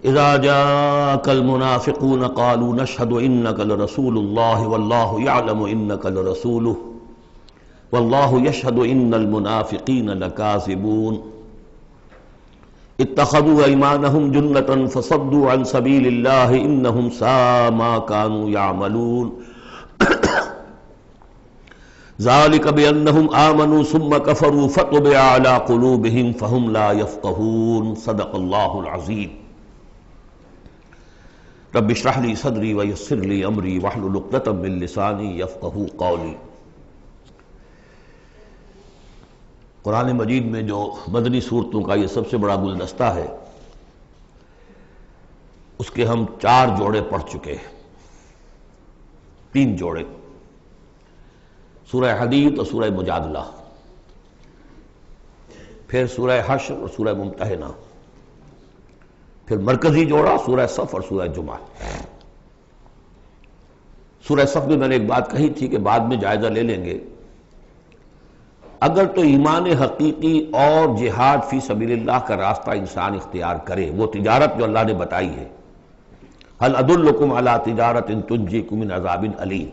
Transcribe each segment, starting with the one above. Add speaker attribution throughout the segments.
Speaker 1: اذا جاءك المنافقون قالوا نشهد انك لرسول الله والله يعلم انك لرسوله والله يشهد ان المنافقين لكاذبون اتخذوا ايمانهم جنة فصدوا عن سبيل الله انهم ساء ما كانوا يعملون ذلك بانهم آمنوا ثم كفروا فطبع على قلوبهم فهم لا يفقهون صدق الله العظيم رب اشرح لي صدري ويسر لي امري واحلل عقدۃ من لسانی یفقہوا قولی۔ قرآن مجید میں جو مدنی صورتوں کا یہ سب سے بڑا گلدستہ ہے، اس کے ہم 4 جوڑے پڑھ چکے ہیں، 3 جوڑے، سورہ حدید اور سورہ مجادلہ، پھر سورہ حشر اور سورہ ممتحنہ، پھر مرکزی جوڑا سورہ صف اور سورہ جمعہ۔ سورہ صف میں نے ایک بات کہی تھی کہ بعد میں جائزہ لے لیں گے، اگر تو ایمان حقیقی اور جہاد فی سبیل اللہ کا راستہ انسان اختیار کرے، وہ تجارت جو اللہ نے بتائی ہے، هل ادلکم علی تجارت تنجیکم من عذاب علیم،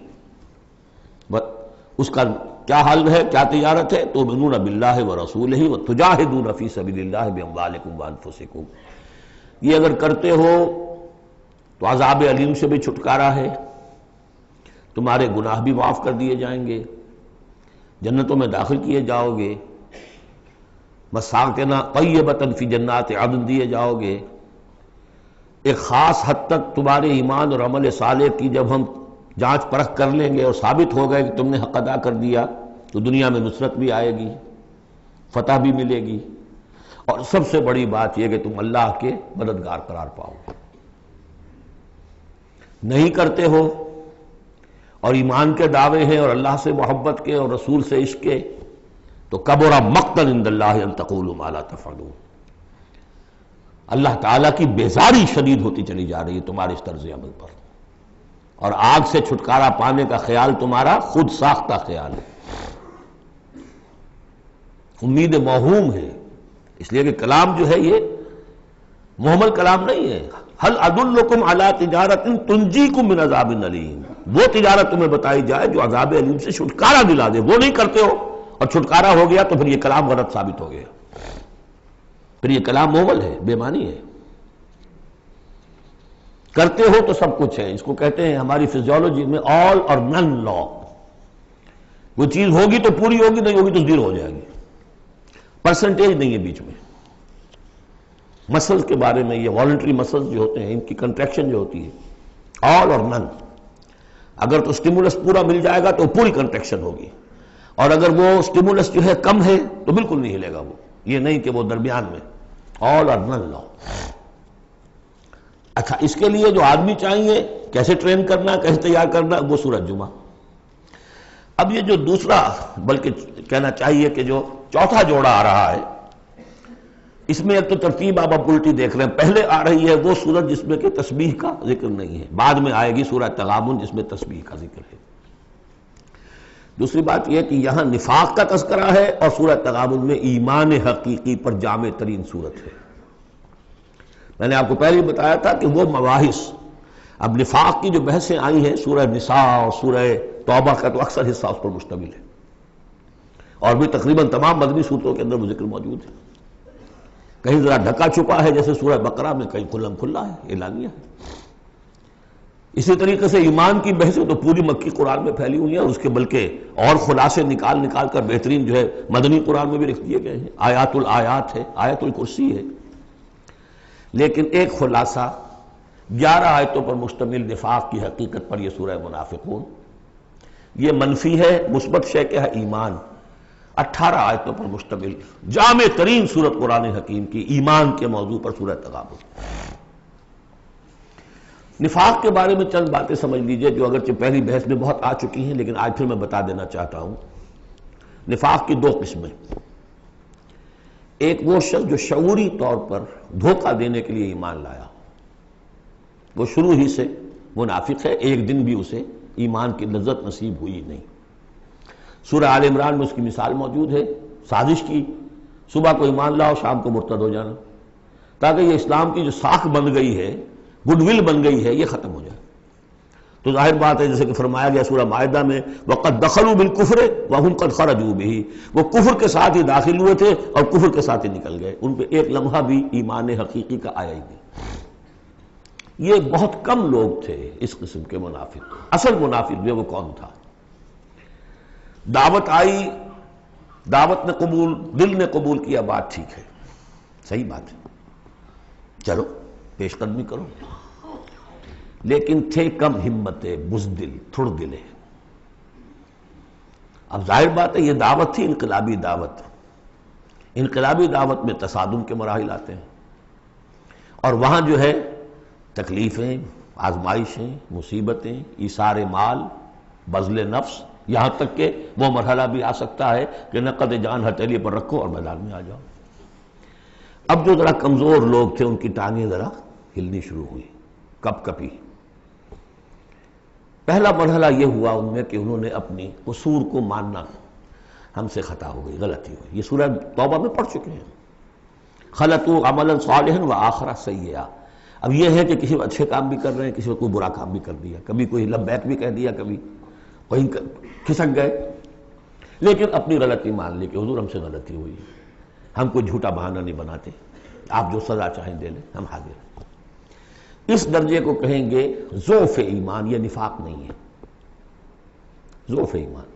Speaker 1: اس کا کیا حل ہے، کیا تجارت ہے؟ تؤمنون باللہ ورسولہ وتجاہدون فی سبیل اللہ باموالکم وانفسکم، یہ اگر کرتے ہو تو عذاب علیم سے بھی چھٹکارا ہے، تمہارے گناہ بھی معاف کر دیے جائیں گے، جنتوں میں داخل کیے جاؤ گے، مساکن طیبۃ فی جنات عدن دیے جاؤ گے۔ ایک خاص حد تک تمہارے ایمان اور عمل صالح کی جب ہم جانچ پرکھ کر لیں گے اور ثابت ہو گئے کہ تم نے حق ادا کر دیا، تو دنیا میں نصرت بھی آئے گی، فتح بھی ملے گی، اور سب سے بڑی بات یہ کہ تم اللہ کے مددگار قرار پاؤ گے۔ نہیں کرتے ہو اور ایمان کے دعوے ہیں اور اللہ سے محبت کے اور رسول سے عشق کے، تو کبر مقتا عند اللہ ان تقولوا ما لا تفعلون، اللہ تعالیٰ کی بیزاری شدید ہوتی چلی جا رہی ہے تمہارے اس طرز عمل پر، اور آگ سے چھٹکارا پانے کا خیال تمہارا خود ساختہ خیال ہے، امید موہوم ہے، اس لیے کہ کلام جو ہے یہ محمل کلام نہیں ہے۔ هل ادلکم علی تجارت تنجیکم من عذاب علیم، وہ تجارت تمہیں بتائی جائے جو عذاب علیم سے چھٹکارا دلا دے، وہ نہیں کرتے ہو اور چھٹکارا ہو گیا تو پھر یہ کلام غلط ثابت ہو گیا، پھر یہ کلام محمل ہے، بے معنی ہے۔ کرتے ہو تو سب کچھ ہے، اس کو کہتے ہیں ہماری فزیولوجی میں آل اور نن لا، وہ چیز ہوگی تو پوری ہوگی، نہیں ہوگی تو زیرو ہو جائے گی، پرسنٹیج نہیں ہے بیچ میں۔ مسلز کے بارے میں، یہ والنٹری مسلز جو ہوتے ہیں، ان کی کنٹریکشن جو ہوتی ہے آل اور نن، اگر تو سٹیمولس پورا مل جائے گا تو پوری کنٹریکشن ہوگی، اور اگر وہ سٹیمولس جو ہے کم ہے تو بالکل نہیں ہلے گا وہ، یہ نہیں کہ وہ درمیان میں، آل اور نن لا۔ اچھا، اس کے لیے جو آدمی چاہیے کیسے ٹرین کرنا، کیسے تیار کرنا، وہ سورۃ جمعہ۔ اب یہ جو دوسرا، بلکہ کہنا چاہیے کہ جو چوتھا جوڑا آ رہا ہے، اس میں ایک تو ترتیب آپ الٹی دیکھ رہے ہیں، پہلے آ رہی ہے وہ سورت جس میں کہ تسبیح کا ذکر نہیں ہے، بعد میں آئے گی سورہ تغابن جس میں تسبیح کا ذکر ہے۔ دوسری بات یہ کہ یہاں نفاق کا تذکرہ ہے اور سورہ تغابن میں ایمان حقیقی پر جامع ترین سورت ہے۔ میں نے آپ کو پہلے ہی بتایا تھا کہ وہ مباحث، اب نفاق کی جو بحثیں آئی ہیں سورہ نساء اور سورہ توبہ کا تو اکثر حصہ اس پر مشتمل ہے، اور بھی تقریباً تمام مدنی صورتوں کے اندر وہ ذکر موجود ہے، کہیں ذرا ڈھکا چھپا ہے جیسے سورہ بقرہ میں، کہیں کھلم کھلا ہے، اعلانیہ ہے۔ اسی طریقے سے ایمان کی بحثیں تو پوری مکی قرآن میں پھیلی ہوئی ہیں، اور اس کے بلکہ اور خلاصے نکال نکال کر بہترین جو ہے مدنی قرآن میں بھی لکھ دیے گئے ہیں، آیات الآیات ہے، آیت الکرسی ہے۔ لیکن ایک خلاصہ 11 آیتوں پر مشتمل نفاق کی حقیقت پر یہ سورہ منافقون، یہ منفی ہے، مثبت شے کہ ہے ایمان، 18 آیتوں پر مشتمل جامع ترین سورت قرآن حکیم کی ایمان کے موضوع پر سورہ تغابن۔ نفاق کے بارے میں چند باتیں سمجھ لیجئے جو اگرچہ پہلی بحث میں بہت آ چکی ہیں، لیکن آج پھر میں بتا دینا چاہتا ہوں۔ نفاق کی 2 قسمیں، ایک وہ شخص جو شعوری طور پر دھوکہ دینے کے لیے ایمان لایا، وہ شروع ہی سے منافق ہے، ایک دن بھی اسے ایمان کی لذت نصیب ہوئی نہیں۔ سورہ آل عمران میں اس کی مثال موجود ہے، سازش کی، صبح کو ایمان لاؤ شام کو مرتد ہو جانا، تاکہ یہ اسلام کی جو ساکھ بن گئی ہے، گڈ ول بن گئی ہے، یہ ختم ہو جائے۔ تو ظاہر بات ہے جیسے کہ فرمایا گیا سورہ مائدہ میں وَقَدْ دَخَلُوا بِالْكُفْرِ وَهُمْ قَدْ خَرَجُوا بِهِ، وہ کفر کے ساتھ ہی داخل ہوئے تھے اور کفر کے ساتھ ہی نکل گئے، ان پہ ایک لمحہ بھی ایمان حقیقی کا آیا ہی نہیں۔ یہ بہت کم لوگ تھے اس قسم کے منافق۔ اصل منافق جو وہ کون تھا؟ دعوت آئی، دعوت نے قبول، دل نے قبول کیا، بات ٹھیک ہے، صحیح بات ہے، چلو پیش قدمی کرو، لیکن تھے کم ہمتیں، بزدل، تھڑ دلے۔ اب ظاہر بات ہے یہ دعوت تھی انقلابی دعوت، انقلابی دعوت میں تصادم کے مراحل آتے ہیں، اور وہاں جو ہے تکلیفیں، آزمائشیں، مصیبتیں، ایثار مال، بذل نفس، یہاں تک کہ وہ مرحلہ بھی آ سکتا ہے کہ نقد جان ہتھیلی پر رکھو اور میدان میں آ جاؤ۔ اب جو ذرا کمزور لوگ تھے ان کی ٹانگیں ذرا ہلنی شروع ہوئی، کپ کپی۔ پہلا مرحلہ یہ ہوا ان میں کہ انہوں نے اپنی قصور کو ماننا، ہم سے خطا ہو گئی، غلطی ہوئی۔ یہ سورہ توبہ میں پڑھ چکے ہیں، خلطوا عملا صالحا وآخر سیئا۔ اب یہ ہے کہ کسی وقت اچھے کام بھی کر رہے ہیں، کسی وقت کوئی برا کام بھی کر دیا، کبھی کوئی لبیک بھی کہہ دیا، کبھی کہیں کھسک گئے، لیکن اپنی غلطی مان لی کہ حضور ہم سے غلطی ہوئی، ہم کوئی جھوٹا بہانہ نہیں بناتے، آپ جو سزا چاہیں دے لیں، ہم حاضر ہیں۔ اس درجے کو کہیں گے ضعف ایمان، یہ نفاق نہیں ہے، ضعف ایمان۔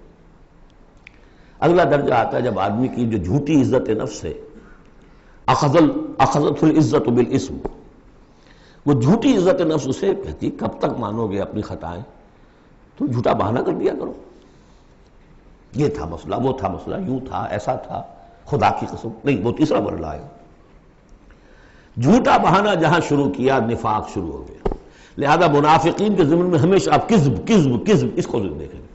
Speaker 1: اگلا درجہ آتا ہے جب آدمی کی جو جھوٹی عزت نفس ہے، اخذت العزت بالاسم، وہ جھوٹی عزت نفس اسے کہتی کب تک مانو گے اپنی خطائیں، تو جھوٹا بہانہ کر دیا کرو، یہ تھا مسئلہ، وہ تھا مسئلہ، یوں تھا، ایسا تھا، خدا کی قسم نہیں، وہ تیسرا مرحلہ آئے۔ جھوٹا بہانہ جہاں شروع کیا نفاق شروع ہو گیا۔ لہذا منافقین کے ضمن میں ہمیشہ آپ کذب کذب کذب اس کو دیکھیں گے۔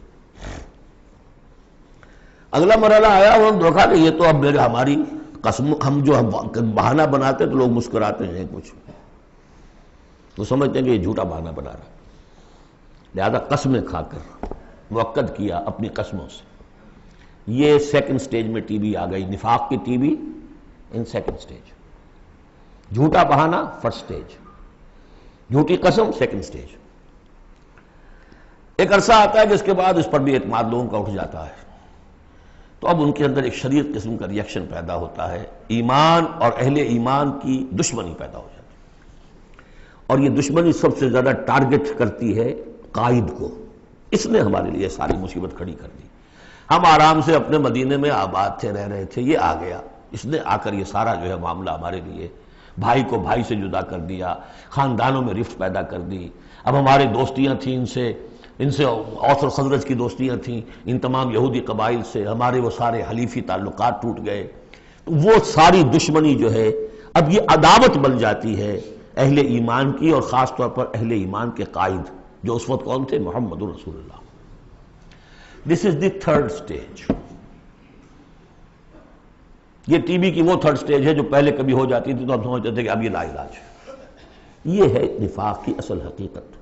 Speaker 1: اگلا مرحلہ آیا اور ہم دیکھا کہ یہ تو اب ہماری قسم، ہم جو بہانہ بناتے تو لوگ مسکراتے ہیں، کچھ وہ سمجھتے ہیں کہ یہ جھوٹا بہانہ بنا رہا ہے، لہذا قسمیں کھا کر مؤکد کیا اپنی قسموں سے۔ یہ سیکنڈ سٹیج میں ٹی بی آ گئی، نفاق کی T B in second stage, جھوٹا بہانہ فرسٹ سٹیج، جھوٹی قسم سیکنڈ سٹیج۔ ایک عرصہ آتا ہے جس کے بعد اس پر بھی اعتماد لوگوں کا اٹھ جاتا ہے، تو اب ان کے اندر ایک شدید قسم کا ریئیکشن پیدا ہوتا ہے، ایمان اور اہل ایمان کی دشمنی پیدا ہو جاتی ہے، اور یہ دشمنی سب سے زیادہ ٹارگٹ کرتی ہے قائد کو۔ اس نے ہمارے لیے ساری مصیبت کھڑی کر دی، ہم آرام سے اپنے مدینے میں آباد تھے، رہ رہے تھے، یہ آ گیا، اس نے آ کر یہ سارا جو ہے معاملہ ہمارے لیے، بھائی کو بھائی سے جدا کر دیا، خاندانوں میں رفت پیدا کر دی۔ اب ہمارے دوستیاں تھیں ان سے اوس اور خزرج کی دوستیاں تھیں، ان تمام یہودی قبائل سے ہمارے وہ سارے حلیفی تعلقات ٹوٹ گئے، تو وہ ساری دشمنی جو ہے اب یہ عداوت بن جاتی ہے اہل ایمان کی، اور خاص طور پر اہل ایمان کے قائد جو اس وقت کون تھے؟ محمد رسول اللہ۔ دس از دی تھرڈ سٹیج۔ یہ ٹی بی کی وہ تھرڈ سٹیج ہے جو پہلے کبھی ہو جاتی تھی تو ہم سمجھتے تھے کہ اب یہ لا علاج ہے۔ یہ ہے نفاق کی اصل حقیقت۔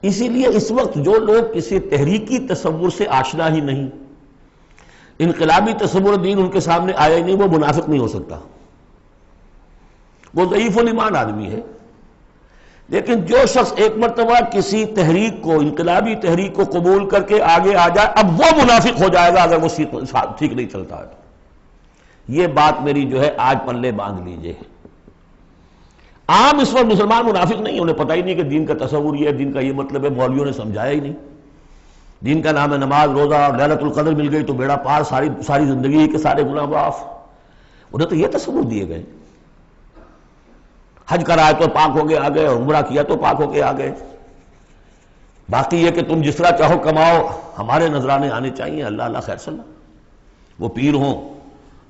Speaker 1: اسی لیے اس وقت جو لوگ کسی تحریکی تصور سے آشنا ہی نہیں، انقلابی تصور دین ان کے سامنے آیا ہی نہیں، وہ منافق نہیں ہو سکتا، وہ ضعیف الایمان آدمی ہے۔ لیکن جو شخص ایک مرتبہ کسی تحریک کو، انقلابی تحریک کو قبول کر کے آگے آ جائے، اب وہ منافق ہو جائے گا اگر وہ ٹھیک نہیں چلتا ہے۔ یہ بات میری جو ہے آج پلے باندھ لیجئے۔ عام اس وقت مسلمان منافق نہیں، انہیں پتہ ہی نہیں کہ دین کا تصور یہ ہے، دین کا یہ مطلب ہے، مولویوں نے سمجھایا ہی نہیں۔ دین کا نام ہے نماز، روزہ، اور لیلۃ القدر مل گئی تو بیڑا پار، ساری زندگی کے سارے گناہ معاف۔ انہیں تو یہ تصور دیے گئے، حج کرائے تو پاک ہو کے آ گئے، اور عمرہ کیا تو پاک ہو کے آ گئے، باقی یہ کہ تم جس طرح چاہو کماؤ، ہمارے نذرانے آنے چاہیے، اللہ اللہ خیر صلی اللہ، وہ پیر ہوں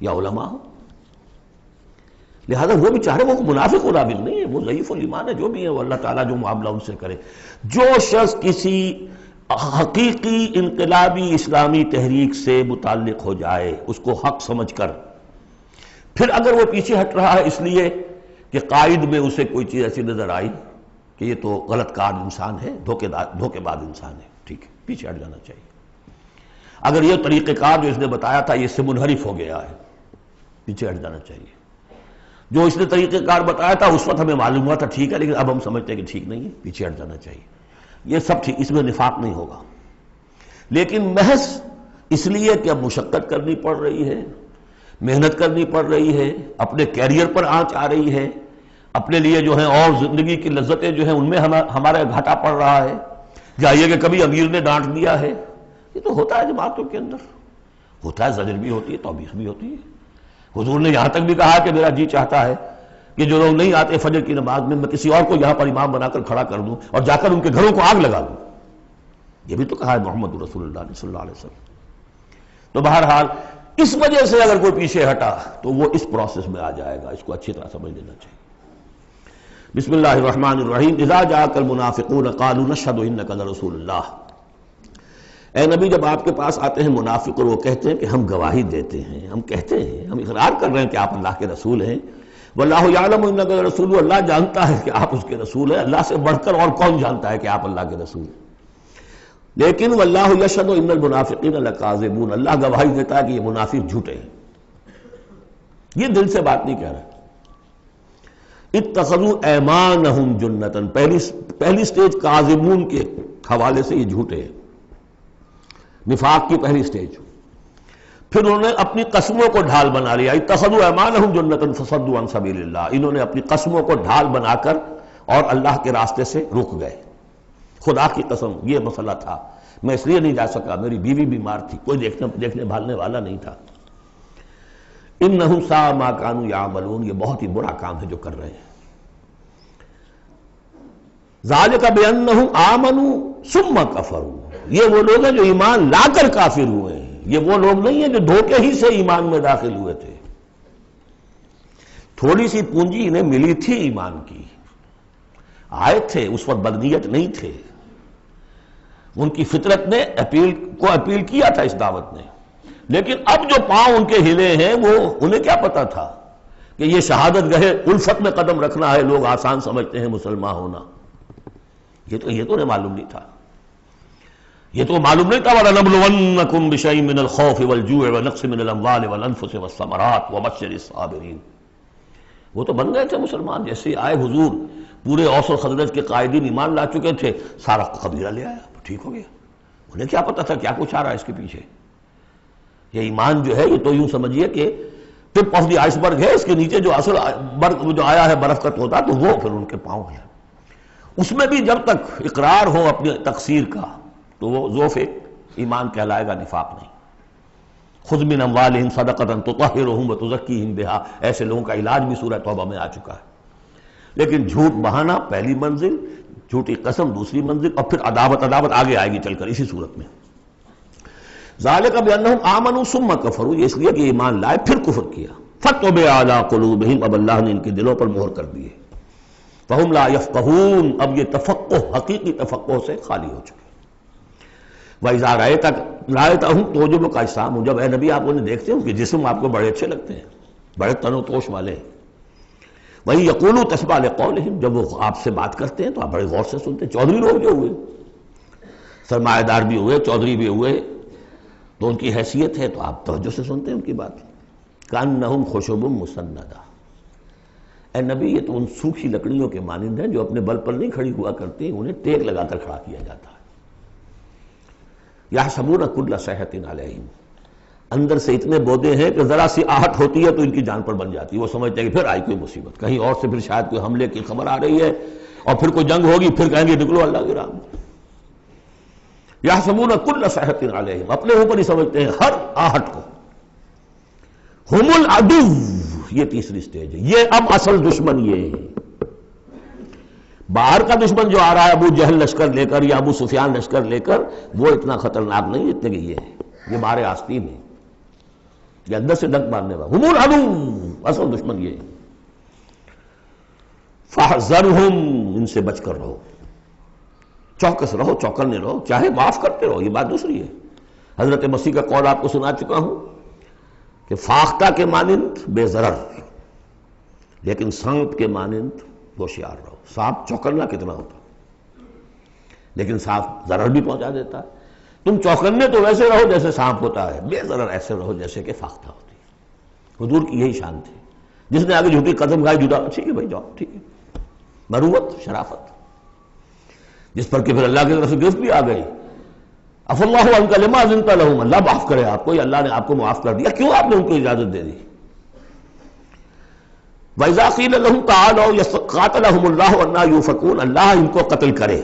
Speaker 1: یا علماء ہوں۔ لہذا وہ بھی چاہ رہے، وہ منافق منافق نہیں ہے، وہ ضعیف الایمان ہے، جو بھی ہے وہ اللہ تعالیٰ جو معاملہ ان سے کرے۔ جو شخص کسی حقیقی انقلابی اسلامی تحریک سے متعلق ہو جائے، اس کو حق سمجھ کر، پھر اگر وہ پیچھے ہٹ رہا ہے اس لیے کہ قائد میں اسے کوئی چیز ایسی نظر آئی کہ یہ تو غلط کار انسان ہے، دھوکے باز انسان ہے، ٹھیک ہے، پیچھے ہٹ جانا چاہیے۔ اگر یہ طریقہ کار جو اس نے بتایا تھا یہ اس سے منحرف ہو گیا ہے، پیچھے ہٹ جانا چاہیے۔ جو اس نے طریقہ کار بتایا تھا اس وقت ہمیں معلوم ہوا تھا ٹھیک ہے، لیکن اب ہم سمجھتے ہیں کہ ٹھیک نہیں ہے، پیچھے ہٹ جانا چاہیے. یہ سب ٹھیک، اس میں نفاق نہیں ہوگا، لیکن محض اس لیے کہ اب مشقت کرنی پڑ رہی ہے، محنت کرنی پڑ رہی ہے، اپنے کیریئر پر آنچ آ رہی ہے، اپنے لیے جو ہیں اور زندگی کی لذتیں جو ہیں ان میں ہمارا گھاٹا پڑ رہا ہے، جائیے کہ کبھی امیر نے ڈانٹ دیا ہے. یہ تو ہوتا ہے جماعتوں کے اندر، ہوتا ہے، زجر بھی ہوتی ہے، توبیخ بھی ہوتی ہے. حضور نے یہاں تک بھی کہا کہ میرا جی چاہتا ہے کہ جو لوگ نہیں آتے فجر کی نماز میں کسی اور کو یہاں پر امام بنا کر کھڑا کر دوں اور جا کر ان کے گھروں کو آگ لگا دوں. یہ بھی تو کہا ہے محمد رسول اللہ صلی اللہ علیہ وسلم. تو بہرحال اس وجہ سے اگر کوئی پیچھے ہٹا تو وہ اس پروسیس میں آ جائے گا، اس کو اچھی طرح سمجھ لینا چاہیے. بسم اللہ الرحمن الرحیم. اذا جاءک المنافقون قالوا نشهد انک لرسول اللہ. اے نبی جب آپ کے پاس آتے ہیں منافق اور وہ کہتے ہیں کہ ہم گواہی دیتے ہیں، ہم کہتے ہیں، ہم اقرار کر رہے ہیں کہ آپ اللہ کے رسول ہیں. واللہ یعلم انک لرسول، اللہ جانتا ہے کہ آپ اس کے رسول ہیں. اللہ سے بڑھ کر اور کون جانتا ہے کہ آپ اللہ کے رسول ہیں. لیکن واللہ یشہد ان المنافقین لکاذبون، اللہ گواہی دیتا ہے کہ یہ منافق جھوٹے ہیں. یہ دل سے بات نہیں کہہ رہے. اتخذوا ایمانہم جنۃ، پہلی سٹیج کاذبون کے حوالے سے یہ جھوٹے ہیں، نفاق کی پہلی سٹیج. پھر انہوں نے اپنی قسموں کو ڈھال بنا لیا. اتخذوا ایمانہم جنۃ فصدوا عن سبیل اللہ، انہوں نے اپنی قسموں کو ڈھال بنا کر اور اللہ کے راستے سے رک گئے. خدا کی قسم یہ مسئلہ تھا، میں اس لیے نہیں جا سکا، میری بیوی بیمار تھی، کوئی دیکھنے بھالنے والا نہیں تھا. انہم ساء ما کانوا یعملون، یہ بہت ہی برا کام ہے جو کر رہے ہیں. ذالک بانہم آمنوا ثم کفروا، یہ وہ لوگ ہیں جو ایمان لا کر کافر ہوئے ہیں، یہ وہ لوگ نہیں ہیں جو دھوکے ہی سے ایمان میں داخل ہوئے تھے. تھوڑی سی پونجی انہیں ملی تھی ایمان کی، آئے تھے اس وقت بدنیت نہیں تھے، ان کی فطرت نے اپیل کیا تھا اس دعوت نے. لیکن اب جو پاؤں ان کے ہلے ہیں وہ انہیں کیا پتا تھا کہ یہ شہادت گاہ الفت میں قدم رکھنا ہے، لوگ آسان سمجھتے ہیں مسلمان ہونا. یہ تو انہیں معلوم نہیں تھا. یہ تو معلوم نہیں تھا وَلَنَبْلُوَنَّكُمْ بِشَيْءٍ مِّنَ الْخَوْفِ وَالْجُوعِ وَنَقْصٍ مِّنَ الْأَمْوَالِ وَالْأَنفُسِ وَالثَّمَرَاتِ وَبَشِّرِ الصَّابِرِينَ. وہ تو بن گئے تھے مسلمان. جیسے آئے حضور، پورے اوس و خزرج کے قائدین ایمان لا چکے تھے، سارا قبیلہ لے آیا، ٹھیک ہو گیا. انہیں کیا پتا تھا کیا کچھ آ رہا ہے اس کے پیچھے. یہ ایمان جو ہے یہ تو یوں سمجھیے کہ ٹپ آف دی آئس برگ ہے، اس کے نیچے جو اصل برگ جو آیا ہے برف کا توتا، تو وہ پھر ان کے پاؤں ہے. اس میں بھی جب تک اقرار ہو اپنے تقصیر کا تو وہ ذوف ایمان کہلائے گا، نفاق نہیں. خذ من اموالہم صدقۃ تطہرہم وتزکیہم بہا، ایسے لوگوں کا علاج بھی سورہ توبہ میں آ چکا ہے. لیکن جھوٹ بہانا پہلی منزل، جھوٹی قسم دوسری منزل، اور پھر عداوت آگے آئے گی چل کر اسی صورت میں. ذالک بانہم آمنوا ثم کفروا، یہ اس لیے کہ ایمان لائے پھر کفر کیا. فطبع علی قلوبہم، اب اللہ نے ان کے دلوں پر مہر کر دی ہے. فہم لا یفقہون، اب یہ تفقہ حقیقی تفقہ سے خالی ہو چکے. وَإِذَا رَأَيْتَهُمْ تُعْجِبُكَ أَجْسَامُهُمْ، جب اے نبی آپ انہیں دیکھتے ہیں ان کے جسم آپ کو بڑے اچھے لگتے ہیں، بڑے تن و توش والے ہیں. وَإِن يَقُولُوا تَسْمَعْ لِقَوْلِهِمْ، جب وہ آپ سے بات کرتے ہیں تو آپ بڑے غور سے سنتے ہیں. چودھری لوگ جو ہوئے، سرمایہ دار بھی ہوئے، چودھری بھی ہوئے، تو ان کی حیثیت ہے تو آپ توجہ سے سنتے ہیں ان کی بات. کأنہم خشب مسندہ، اے نبی یہ تو ان سوکھی لکڑیوں کے مانند ہیں جو اپنے بل پر نہیں کھڑی ہوا کرتی، انہیں ٹیک لگا کر کھڑا کیا جاتا ہے. یحسبون کل صیحۃ علیہم، اندر سے اتنے بودے ہیں کہ ذرا سی آہٹ ہوتی ہے تو ان کی جان پر بن جاتی ہے. وہ سمجھتے ہیں کہ پھر آئی کوئی مصیبت، کہیں اور سے پھر شاید کوئی حملے کی خبر آ رہی ہے اور پھر کوئی جنگ ہوگی، پھر کہیں گے نکلو اللہ کی راہ میں. یحسبون کل صیحۃ علیہم، اپنے اوپر ہی سمجھتے ہیں ہر آہٹ کو. ہم العدو، یہ تیسری سٹیج ہے. یہ اب اصل دشمن یہ ہے. باہر کا دشمن جو آ رہا ہے ابو جہل لشکر لے کر یا ابو سفیان لشکر لے کر، وہ اتنا خطرناک نہیں جتنے کہ یہ ہے. یہ مارے آستین ہے، یہ اندر سے ڈنک مارنے والا. ہم العدو، اصل دشمن یہ ہے. فاحذرہم، ان سے بچ کر رہو، چوکس رہو، چوکنے رہو، چاہے معاف کرتے رہو. یہ بات دوسری ہے. حضرت مسیح کا قول آپ کو سنا چکا ہوں کہ فاختہ کے مانند بے ضرر، لیکن سانپ کے مانند ہوشیار رہو. سانپ چوکنا کتنا ہوتا، لیکن سانپ ضرر بھی پہنچا دیتا ہے. تم چوکنے تو ویسے رہو جیسے سانپ ہوتا ہے، بے ضرر ایسے رہو جیسے کہ فاختہ ہوتی ہے. حضور کی یہی شان تھی. جس نے آگے جھوٹی قدم کھائی جھوٹا، ٹھیک ہے بھائی جاؤ، ٹھیک ہے، مروت، شرافت، جس پر کہ پھر اللہ کی طرف سے گرفت بھی آ گئی، عفا اللہ عنک لما اذنت لهم، اللہ معاف کرے آپ کو، یا اللہ نے آپ کو معاف کر دیا، کیوں آپ نے ان کو اجازت دے دی؟ وَإِذَا قِيلَ لَهُمْ تَعَالَوْا قَاتَلَهُمُ اللَّهُ أَنَّىٰ يُؤْفَكُونَ، اللہ ان کو قتل کرے،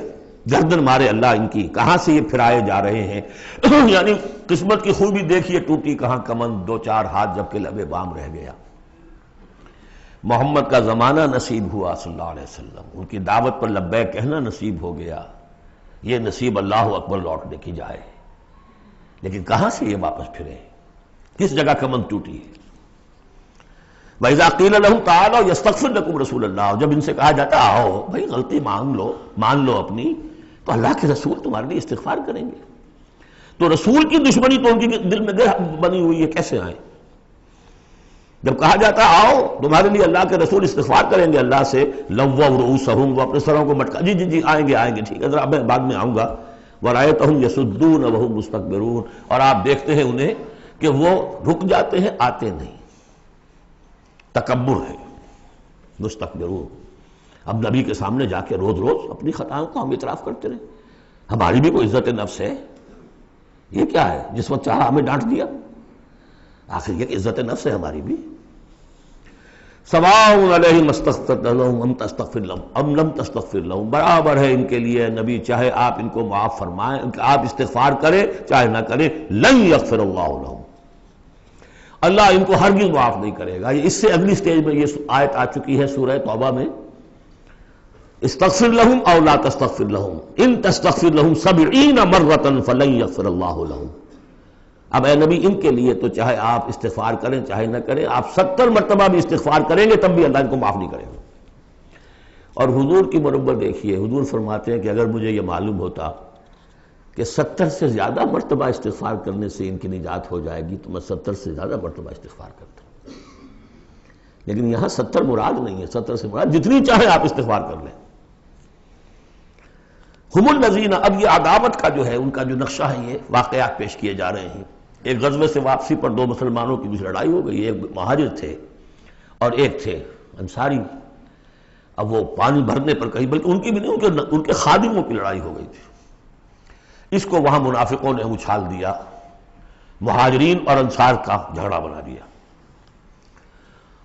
Speaker 1: گردن مارے اللہ ان کی، کہاں سے یہ پھرائے جا رہے ہیں یعنی قسمت کی خوبی دیکھیے، ٹوٹی کہاں کمند، دو چار ہاتھ جب کہ لبے بام رہ گیا۔ محمد کا زمانہ نصیب ہوا صلی اللہ علیہ وسلم، ان کی دعوت پر لبیک کہنا نصیب ہو گیا، یہ نصیب اللہ اکبر لوٹنے کی جائے، لیکن کہاں سے یہ واپس پھرے، کس جگہ کمند ٹوٹی ہے؟ وَإِذَا قِيلَ لَهُمْ تَعَالَوْا يَسْتَغْفِرْ لَكُمْ رَسُولُ اللَّهُ، جب ان سے کہا جاتا آؤ بھائی غلطی مان لو اپنی، تو اللہ کے رسول تمہارے لیے استغفار کریں گے، تو رسول کی دشمنی تو ان کے دل میں بنی ہوئی ہے، کیسے آئیں؟ جب کہا جاتا آؤ تمہارے لیے اللہ کے رسول استغفار کریں گے اللہ سے، لَوَّوْا رُؤُوسَهُمْ، وہ اپنے سروں کو مٹکا، جی آئیں گے ٹھیک ہے ذرا میں بعد میں آؤں گا، وَرَأَيْتَهُمْ يَصُدُّونَ وَهُمْ مُسْتَكْبِرُونَ، اور آپ دیکھتے ہیں انہیں کہ وہ رک جاتے ہیں، آتے نہیں، تکبر ہے، مستکبرون۔ اب نبی کے سامنے جا کے روز اپنی خطاؤں کو ہم اعتراف کرتے رہے، ہماری بھی کوئی عزت نفس ہے؟ یہ کیا ہے جس وقت چاہا ہمیں ڈانٹ دیا؟ آخر یہ کہ عزت نفس ہے ہماری بھی۔ سواء علیہم استغفرت لہم ام تستغفر لہم ام لم تستغفر لہم، برابر ہے ان کے لیے نبی، چاہے آپ ان کو معاف فرمائیں، آپ استغفار کریں چاہے نہ کریں، لن یغفر اللہ لہم، اللہ ان کو ہرگز معاف نہیں کرے گا۔ اس سے اگلی سٹیج میں یہ آیت آ چکی ہے سورہ توبہ میں، استغفر لہم او لا تستغفر لہم ان تستغفر لہم 70 مرۃ فلن یغفر اللہ لہم۔ اب اے نبی ان کے لیے تو چاہے آپ استغفار کریں چاہے نہ کریں، آپ 70 مرتبہ بھی استغفار کریں گے تب بھی اللہ ان کو معاف نہیں کرے گا۔ اور حضور کی مربت دیکھیے، حضور فرماتے ہیں کہ اگر مجھے یہ معلوم ہوتا کہ 70 سے زیادہ مرتبہ استغفار کرنے سے ان کی نجات ہو جائے گی تو میں 70 سے زیادہ مرتبہ استغفار کرتا، لیکن یہاں 70 مراد نہیں ہے، 70 سے مراد جتنی چاہے آپ استغفار کر لیں۔ ہم الذین، اب یہ عداوت کا جو ہے ان کا جو نقشہ ہے، یہ واقعات پیش کیے جا رہے ہیں۔ ایک غزوے سے واپسی پر دو مسلمانوں کی بیچ لڑائی ہو گئی، ایک مہاجر تھے اور ایک تھے انصاری۔ اب وہ پانی بھرنے پر کہیں، بلکہ ان کی بھی نہیں، ان کے خادموں کی لڑائی ہو گئی تھی۔ اس کو وہاں منافقوں نے اچھال دیا، مہاجرین اور انصار کا جھگڑا بنا دیا،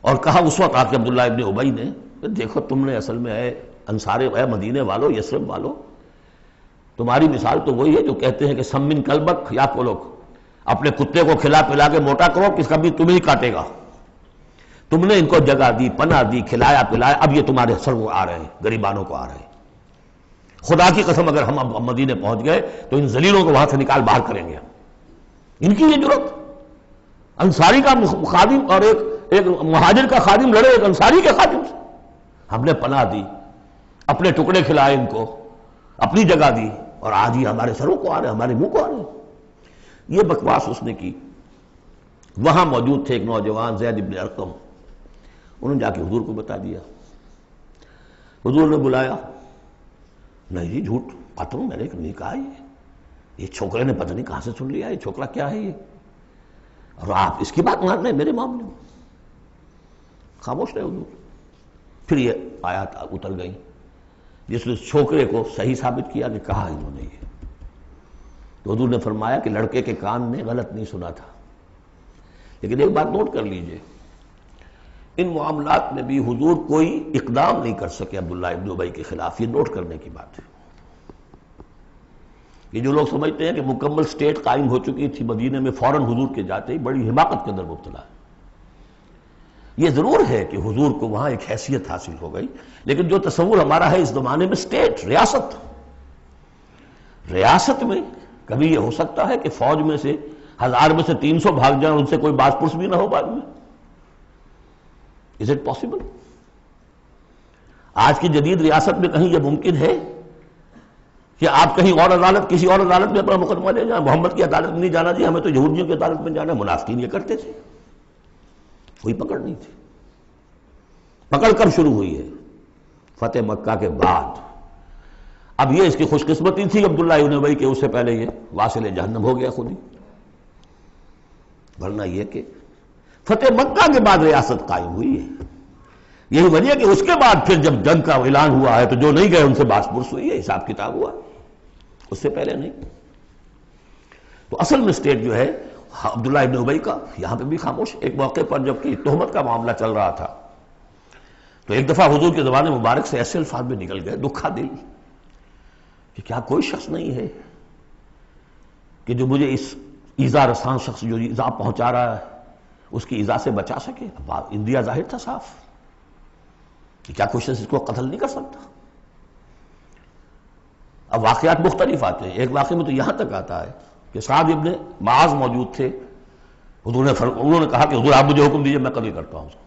Speaker 1: اور کہا اس وقت آ کے عبداللہ ابن ابی نے، دیکھو تم نے اصل میں اے انصار، اے مدینے والو، یثرب والو، تمہاری مثال تو وہی ہے جو کہتے ہیں کہ سمن کلبک یا کولوک، اپنے کتے کو کھلا پلا کے موٹا کرو کہ کبھی تمہیں ہی کاٹے گا۔ تم نے ان کو جگہ دی، پناہ دی، کھلایا پلایا، اب یہ تمہارے سر کو آ رہے ہیں، غریبانوں کو آ رہے ہیں۔ خدا کی قسم اگر ہم اب مدینے پہنچ گئے تو ان ذلیلوں کو وہاں سے نکال باہر کریں گے۔ ان کی یہ جرت، انصاری کا خادم اور ایک مہاجر کا خادم لڑے ایک انصاری کے خادم سے، ہم نے پناہ دی، اپنے ٹکڑے کھلائے ان کو، اپنی جگہ دی، اور آج ہی ہمارے سروں کو آ رہے ہیں، ہمارے منہ کو آ رہے ہیں۔ یہ بکواس اس نے کی۔ وہاں موجود تھے ایک نوجوان زید بن ارقم، انہوں نے جا کے حضور کو بتا دیا۔ حضور نے بلایا، نہیں جی جھوٹ پتہ میں نے نہیں کہا، یہ چھوکرے نے پتہ نہیں کہاں سے سن لیا، یہ چھوکرا کیا ہے یہ، اور آپ اس کی بات مان رہے ہیں میرے معاملے میں؟ خاموش رہے حضور۔ پھر یہ آیات اتر گئیں جس نے چھوکرے کو صحیح ثابت کیا کہ کہا انہوں نے یہ۔ تو حضور نے فرمایا کہ لڑکے کے کان نے غلط نہیں سنا تھا، لیکن ایک بات نوٹ کر لیجئے، ان معاملات میں بھی حضور کوئی اقدام نہیں کر سکے عبداللہ ابن ابی کے خلاف، یہ نوٹ کرنے کی بات ہے۔ یہ جو لوگ سمجھتے ہیں کہ مکمل سٹیٹ قائم ہو چکی تھی مدینے میں، فوراً حضور کے جاتے ہی بڑی حماقت کے اندر مبتلا ہے۔ یہ ضرور ہے کہ حضور کو وہاں ایک حیثیت حاصل ہو گئی، لیکن جو تصور ہمارا ہے اس زمانے میں سٹیٹ، ریاست میں کبھی یہ ہو سکتا ہے کہ فوج میں سے 1000 میں سے 300 بھاگ جائیں، ان سے کوئی باز پرس بھی نہ ہو بعد میں؟ Is it possible؟ آج کی جدید ریاست میں کہیں یہ ممکن ہے کہ آپ کہیں اور عدالت، کسی اور عدالت میں اپنا مقدمہ لے جائیں؟ محمد کی عدالت میں نہیں جانا جی، ہمیں تو یہودیوں کی عدالت میں جانا ہے۔ منافقین یہ کرتے تھے، کوئی پکڑ نہیں تھی۔ پکڑ کب شروع ہوئی ہے؟ فتح مکہ کے بعد۔ اب یہ اس کی خوش قسمتی تھی عبداللہ ابن ابی کہ اس سے پہلے یہ واصل جہنم ہو گیا خود ہی، ورنہ یہ کہ فتح مکہ کے بعد ریاست قائم ہوئی ہے. یہی وجہ کہ اس کے بعد پھر جب جنگ کا اعلان ہوا ہے تو جو نہیں گئے ان سے باس پرس ہوئی ہے، حساب کتاب ہوا، اس سے پہلے نہیں. تو اصل میں اسٹیٹ جو ہے عبداللہ ابن ابی کا یہاں پہ بھی خاموش. ایک موقع پر جب کہ تہمت کا معاملہ چل رہا تھا تو ایک دفعہ حضور کے زبان مبارک سے ایسے الفاظ میں نکل گئے، دکھا دل، کہ کیا کوئی شخص نہیں ہے کہ جو مجھے اس ایذا رساں شخص جو ایذا پہنچا رہا ہے اس کی ایذا سے بچا سکے. اب اندیا ظاہر تھا صاف کہ کیا کوئی شخص اس کو قتل نہیں کر سکتا. اب واقعات مختلف آتے ہیں. ایک واقعے میں تو یہاں تک آتا ہے کہ سعد ابن معاذ موجود تھے، انہوں نے کہا کہ حضور آپ مجھے حکم دیجئے میں قتل کرتا ہوں اس کو.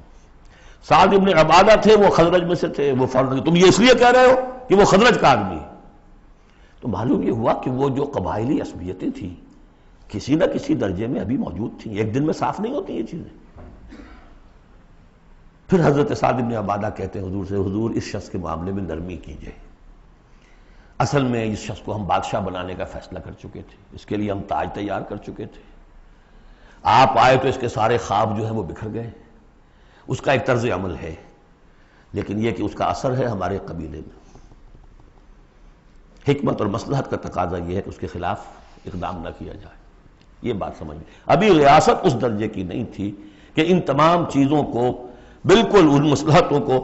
Speaker 1: سعد ابن عبادہ تھے، وہ خزرج میں سے تھے. وہ فوراً تم یہ اس لیے کہہ رہے ہو کہ وہ خزرج کا آدمی ہے. تو معلوم یہ ہوا کہ وہ جو قبائلی عصبیتیں تھیں کسی نہ کسی درجے میں ابھی موجود تھیں. ایک دن میں صاف نہیں ہوتی یہ چیزیں. پھر حضرت سعد ابن عبادہ کہتے ہیں حضور سے، حضور اس شخص کے معاملے میں نرمی کیجئے. اصل میں اس شخص کو ہم بادشاہ بنانے کا فیصلہ کر چکے تھے، اس کے لیے ہم تاج تیار کر چکے تھے. آپ آئے تو اس کے سارے خواب جو ہیں وہ بکھر گئے. اس کا ایک طرز عمل ہے لیکن یہ کہ اس کا اثر ہے ہمارے قبیلے میں. حکمت اور مصلحت کا تقاضا یہ ہے کہ اس کے خلاف اقدام نہ کیا جائے. یہ بات سمجھ لیں. ابھی ریاست اس درجے کی نہیں تھی کہ ان تمام چیزوں کو بالکل، ان مصلحتوں کو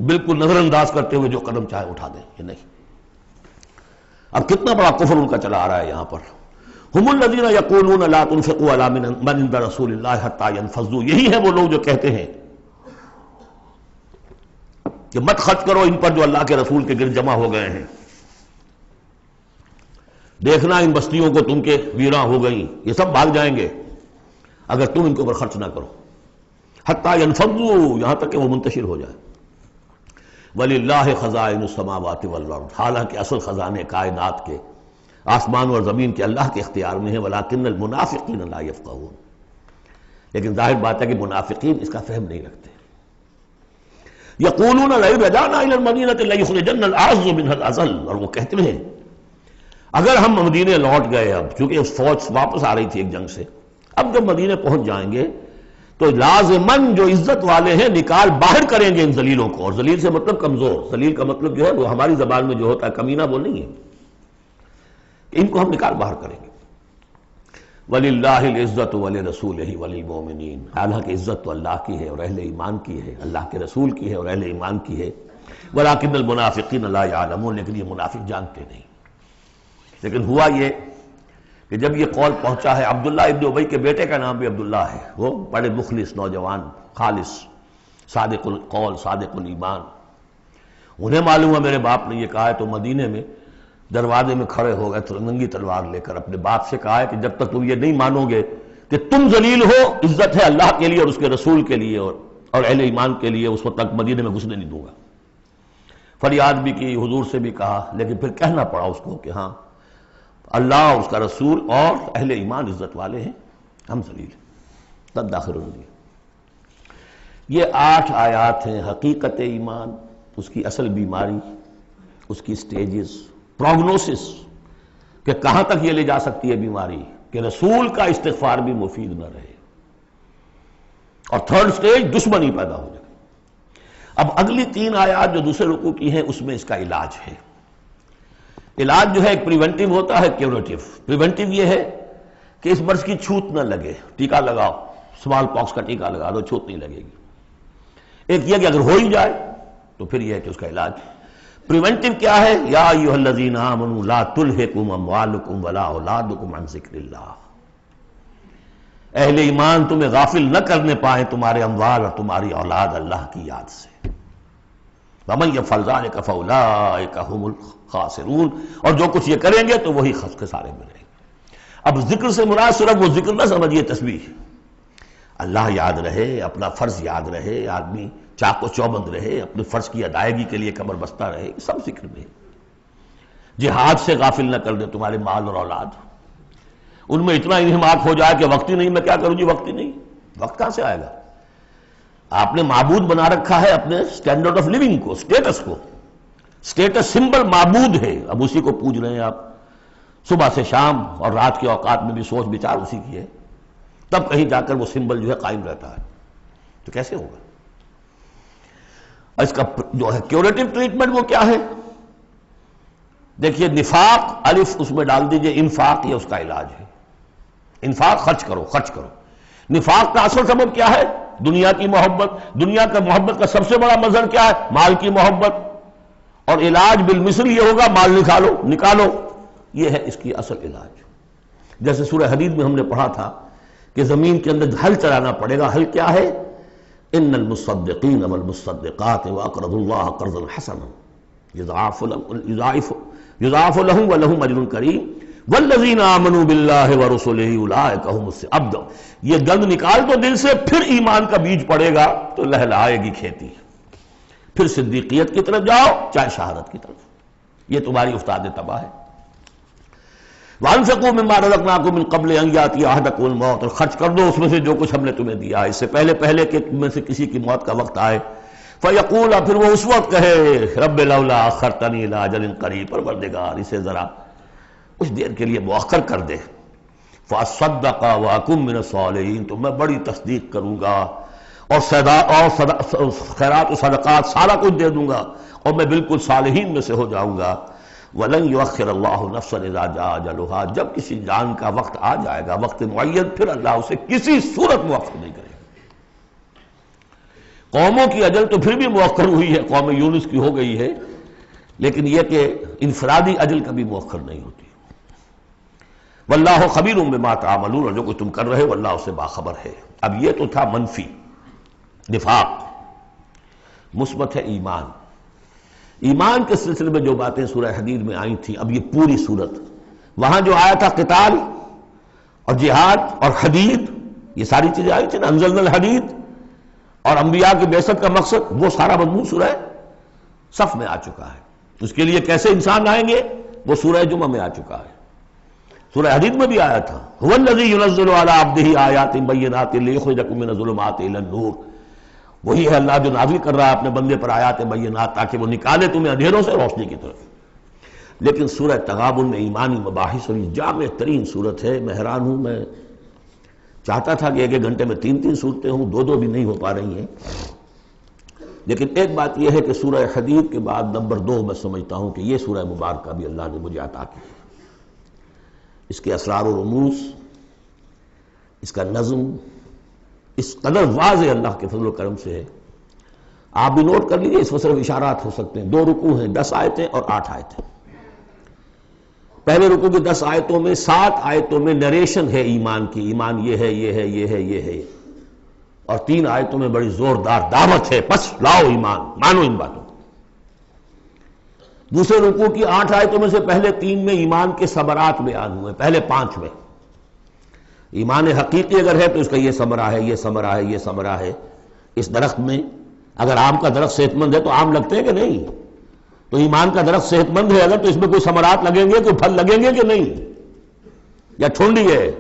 Speaker 1: بالکل نظر انداز کرتے ہوئے جو قدم چاہے اٹھا دیں. یہ نہیں. اب کتنا بڑا کفر ان کا چلا آ رہا ہے یہاں پر. ہم الذین یقولون لا تنفقوا علی من عند رسول اللہ حتی ینفضوا. یہی ہیں وہ لوگ جو کہتے ہیں کہ مت خرچ کرو ان پر جو اللہ کے رسول کے گرد جمع ہو گئے ہیں. دیکھنا ان بستیوں کو تم کے ویراں ہو گئیں، یہ سب بھاگ جائیں گے اگر تم ان کے اوپر خرچ نہ کرو. حتی ینفضوا، یہاں تک کہ وہ منتشر ہو جائے. وَلِلَّهِ خَزَائِنُ السَّمَاوَاتِ وَالْأَرْضِ، حالانکہ اصل خزانے کائنات کے آسمان اور زمین کے اللہ کے اختیار میں ہیں. وَلَٰكِنَّ الْمُنَافِقِينَ لَا يَفْقَهُونَ، لیکن ظاہر بات ہے کہ منافقین اس کا فہم نہیں رکھتے. يَقُولُونَ لَئِن رَجَعْنَا إِلَى الْمَدِينَةِ لَيُخْرِجَنَّ الْأَعَزُّ مِنْهَا الْأَذَلَّ، اور وہ کہتے ہیں اگر ہم مدینے لوٹ گئے، اب چونکہ اس فوج واپس آ رہی تھی ایک جنگ سے، اب جب مدینے پہنچ جائیں گے تو لازماً جو عزت والے ہیں نکال باہر کریں گے ان ذلیلوں کو. اور ذلیل سے مطلب کمزور، ذلیل کا مطلب جو ہے وہ ہماری زبان میں جو ہوتا ہے کمینہ وہ نہیں ہے، ان کو ہم نکال باہر کریں گے. وَلِلَّهِ الْعِزَّةُ وَلِرَسُولِهِ وَلِلْمُؤْمِنِينَ، حالانکہ عزت تو اللہ کی ہے اور اہل ایمان کی ہے، اللہ کے رسول کی ہے اور اہل ایمان کی ہے. وَلَٰكِنَّ الْمُنَافِقِينَ لَا يَعْلَمُونَ، لیکن یہ منافق جانتے نہیں. لیکن ہوا یہ کہ جب یہ قول پہنچا ہے، عبداللہ ابن ابی کے بیٹے کا نام بھی عبداللہ ہے، وہ بڑے مخلص نوجوان، خالص، صادق القول، صادق الایمان. انہیں معلوم ہے میرے باپ نے یہ کہا ہے، تو مدینے میں دروازے میں کھڑے ہو گئے ننگی تلوار لے کر. اپنے باپ سے کہا ہے کہ جب تک تم یہ نہیں مانو گے کہ تم ذلیل ہو، عزت ہے اللہ کے لیے اور اس کے رسول کے لیے اور اہل ایمان کے لیے، اس وقت تک مدینے میں گھسنے نہیں دوں گا. فریاد بھی کی، حضور سے بھی کہا، لیکن پھر کہنا پڑا اس کو کہ ہاں اللہ، اس کا رسول اور اہل ایمان عزت والے ہیں، ہم ذلیل ہیں. تب داخل ہوگی. یہ 8 آیات ہیں حقیقت ایمان، اس کی اصل بیماری، اس کی سٹیجز، پروگنوسس کہ کہاں تک یہ لے جا سکتی ہے بیماری کہ رسول کا استغفار بھی مفید نہ رہے. اور 3rd سٹیج دشمنی پیدا ہو جائے. اب اگلی 3 آیات جو دوسرے رکوع کی ہیں اس میں اس کا علاج ہے. علاج جو ہے ایک پریونٹیو ہوتا ہے، کیوریٹیو. پریونٹیو یہ ہے کہ اس مرض کی چھوت نہ لگے، ٹیکہ لگاؤ، اسمال پاکس کا ٹیکہ لگا دو، چھوت نہیں لگے گی. ایک یہ کہ اگر ہو ہی جائے تو پھر یہ ہے کہ اس کا علاج. پریونٹیو کیا ہے؟ یا ایھا الذین آمنوا لا تلھکم اموالکم ولا اولادکم عن ذکر اللہ. اہل ایمان تمہیں غافل نہ کرنے پائیں تمہارے اموال اور تمہاری اولاد اللہ کی یاد سے. وَمَن يَفْعَلْ ذَلِكَ فَأُولَٰئِكَ هُمُ الْخَاسِرُونَ، اور جو کچھ یہ کریں گے تو وہی خسارے میں رہیں گے. اب ذکر سے مراد صرف وہ ذکر نہ سمجھیے تسبیح. اللہ یاد رہے، اپنا فرض یاد رہے، آدمی چاق و چوبند رہے، اپنے فرض کی ادائیگی کے لیے کمر بستہ رہے، سب ذکر میں. جہاد سے غافل نہ کر دیں تمہارے مال اور اولاد. ان میں اتنا انہماک ہو جائے کہ وقت ہی نہیں، میں کیا کروں جی، وقت ہی نہیں. وقت کہاں سے آئے گا؟ آپ نے معبود بنا رکھا ہے اپنے سٹینڈرڈ آف لیونگ کو، سٹیٹس کو. سٹیٹس سمبل معبود ہے، اب اسی کو پوج رہے ہیں آپ صبح سے شام، اور رات کے اوقات میں بھی سوچ بچار اسی کی ہے. تب کہیں جا کر وہ سمبل جو ہے قائم رہتا ہے. تو کیسے ہوگا؟ اس کا جو ہے کیوریٹو ٹریٹمنٹ وہ کیا ہے؟ دیکھیے نفاق الف اس میں ڈال دیجئے، انفاق یہ اس کا علاج ہے. انفاق خرچ کرو، خرچ کرو. نفاق کا اصل سبب کیا ہے؟ دنیا کی محبت. دنیا کا محبت کا سب سے بڑا مظہر کیا ہے؟ مال کی محبت. اور علاج بالمثل یہ ہوگا مال نکالو. یہ ہے اس کی اصل علاج. جیسے سورہ حدید میں ہم نے پڑھا تھا کہ زمین کے اندر ہل چلانا پڑے گا. ہل کیا ہے؟ ان المصدقین والمصدقات واقرضوا اللہ قرضا حسنا یضاعف لهم ولهم اجر کریم والذین آمنوا باللہ ورسلہ اولئک هم اب یہ گند نکال دو دل سے، پھر ایمان کا بیج پڑے گا تو لہلائے گی کھیتی. پھر صدیقیت کی طرف جاؤ چاہے شہادت کی طرف. یہ تمہاری افتاد تباہ ہے. وَأَنفِقُوا مِمَّا رَزَقْنَاكُم مِّن قَبْلِ أَن يَأْتِيَ أَحَدَكُمُ الْمَوْتُ، اور خرچ کر دو اس میں سے جو کچھ ہم نے تمہیں دیا ہے، اس سے پہلے کہ تم میں سے کسی کی موت کا وقت آئے. فَيَقُولَ، پھر وہ اس وقت کہے رب لولا أَخَّرْتَنِي إِلَىٰ أَجَلٍ قَرِيبٍ، پروردگار اسے ذرا کچھ دیر کے لیے مؤخر کر دے. فَأَصَّدَّقَ وَأَكُن مِّنَ الصَّالِحِينَ، تو میں بڑی تصدیق کروں گا اور خیرات و صدقات سارا کچھ دے دوں گا اور میں بالکل صالحین میں سے ہو جاؤں گا. وَلَن يُؤَخِّرَ اللَّهُ نَفْسًا إِذَا جَاءَ أَجَلُهَا، جب کسی جان کا وقت آ جائے گا، وقت معین، پھر اللہ اسے کسی صورت مؤخر نہیں کرے گا. قوموں کی اجل تو پھر بھی مؤخر ہوئی ہے، قوم یونس کی ہو گئی ہے، لیکن یہ کہ انفرادی اجل کبھی مؤخر نہیں ہوتی. واللہ خبیر بما تعملون، اور جو کچھ تم کر رہے ہو اللہ اسے باخبر ہے. اب یہ تو تھا منفی نفاق. مثبت ہے ایمان. ایمان کے سلسلے میں جو باتیں سورہ حدید میں آئی تھیں، اب یہ پوری صورت، وہاں جو آیا تھا قتال اور جہاد اور حدید، یہ ساری چیزیں آئی تھیں نا، انزلنا الحدید، اور انبیاء کی بعثت کا مقصد، وہ سارا مضمون سورہ صف میں آ چکا ہے. اس کے لیے کیسے انسان آئیں گے وہ سورہ جمعہ میں آ چکا ہے. سورہ حدید میں بھی آیا تھا هو الذی ينزل علی عبدہ آیات بینات لیخرجکم من الظلمات الی النور، وہی ہے اللہ جو نازل کر رہا ہے اپنے بندے پر آیات بینات تاکہ وہ نکالے تمہیں اندھیروں سے روشنی کی طرف. لیکن سورہ تغابن میں ایمانی مباحث اور جامع ترین صورت ہے. میں حیران ہوں، میں چاہتا تھا کہ ایک گھنٹے میں 3 صورتیں ہوں، 2 بھی نہیں ہو پا رہی ہیں. لیکن ایک بات یہ ہے کہ سورہ حدید کے بعد نمبر 2 میں سمجھتا ہوں کہ یہ سورہ مبارکہ بھی اللہ نے مجھے عطا کی. اس کے اسرار و رموز، اس کا نظم اس قدر واضح اللہ کے فضل و کرم سے ہے. آپ بھی نوٹ کر لیجئے، اس میں صرف اشارات ہو سکتے ہیں. 2 رکوع ہیں، 10 آیتیں اور 8 آیتیں. پہلے رکوع کی 10 آیتوں میں 7 آیتوں میں نریشن ہے ایمان کی، ایمان یہ ہے یہ ہے یہ ہے یہ ہے، اور 3 آیتوں میں بڑی زوردار دعوت ہے، بس لاؤ ایمان، مانو ان باتوں. دوسرے رکوع کی 8 آیتوں میں سے پہلے 3 میں ایمان کے ثمرات بیان ہوئے، پہلے 5 میں. ایمان حقیقی اگر ہے تو اس کا یہ ثمرہ ہے، یہ ثمرہ ہے، یہ ثمرہ ہے. اس درخت میں اگر آم کا درخت صحت مند ہے تو آم لگتے ہیں کہ نہیں؟ تو ایمان کا درخت صحت مند ہے اگر، تو اس میں کوئی ثمرات لگیں گے، کوئی پھل لگیں گے کہ نہیں؟ یا ٹھونڈی ہے؟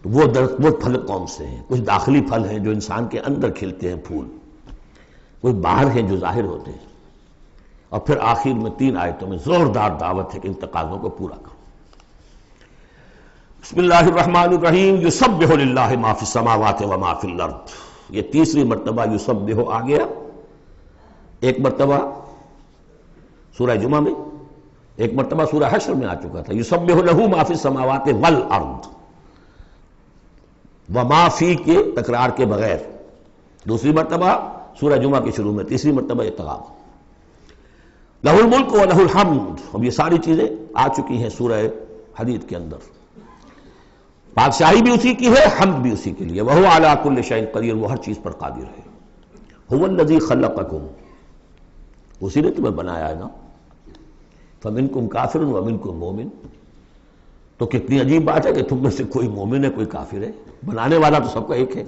Speaker 1: وہ درخت، وہ پھل کون سے ہیں؟ کچھ داخلی پھل ہیں جو انسان کے اندر کھلتے ہیں پھول، کچھ باہر ہیں جو ظاہر ہوتے ہیں. اور پھر آخر میں 3 آیتوں میں زوردار دعوت ہے کہ ان تقاضوں کو پورا کرو. بسم اللہ الرحمن الرحیم. یسبح للہ ما فی السماوات و ما فی الارض. یہ تیسری مرتبہ یسبح آ گیا. ایک مرتبہ سورہ جمعہ میں، ایک مرتبہ سورہ حشر میں آ چکا تھا. یسبح لہ ما فی السماوات والارض، وما فی کے تکرار کے بغیر. دوسری مرتبہ سورہ جمعہ کے شروع میں، تیسری مرتبہ اتغاب. لہ الملک و لہ الحمد. اب یہ ساری چیزیں آ چکی ہیں سورہ حدید کے اندر. بادشاہی بھی اسی کی ہے، حمد بھی اسی کے لیے. وہو علی کل شیء قدیر، وہ ہر چیز پر قادر ہے. هو الذی خلقکم، اسی نے تمہیں بنایا ہے نا. فمنکم کافر ومنکم مومن. تو کتنی عجیب بات ہے کہ تم میں سے کوئی مومن ہے کوئی کافر ہے. بنانے والا تو سب کا ایک ہے.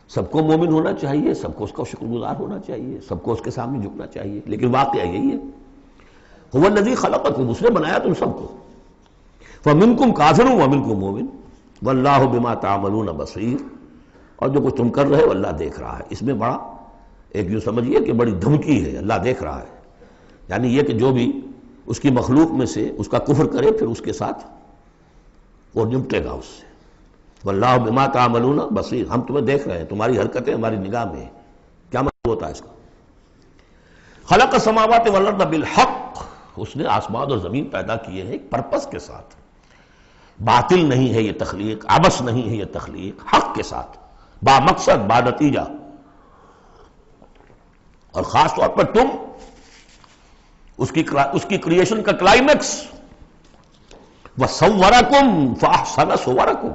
Speaker 1: سب کو مومن ہونا چاہیے، سب کو اس کا شکر گزار ہونا چاہیے، سب کو اس کے سامنے جھکنا چاہیے. لیکن واقعہ یہی ہے، هو الذی خلقکم، اس نے بنایا تم سب کو. فمنکم کافر ومنکم مومن واللہ بما تعملون بصیر. اور جو کچھ تم کر رہے ہو اللہ دیکھ رہا ہے. اس میں بڑا ایک یوں سمجھیے کہ بڑی دھمکی ہے، اللہ دیکھ رہا ہے. یعنی یہ کہ جو بھی اس کی مخلوق میں سے اس کا کفر کرے پھر اس کے ساتھ وہ نمٹے گا اس سے. واللہ بما تعملون بصیر، ہم تمہیں دیکھ رہے ہیں، تمہاری حرکتیں ہماری نگاہ میں ہیں۔ کیا مطلب ہوتا ہے اس کا؟ خلق السماوات والارض بالحق، اس نے آسمان اور زمین پیدا کیے ہیں ایک پرپس کے ساتھ، باطل نہیں ہے یہ تخلیق، عبث نہیں ہے یہ تخلیق، حق کے ساتھ، با مقصد، با نتیجہ۔ اور خاص طور پر تم اس کی کریشن کا کلائمیکس، وَصَوَّرَكُمْ فَأَحْسَنَ صُوَرَكُمْ،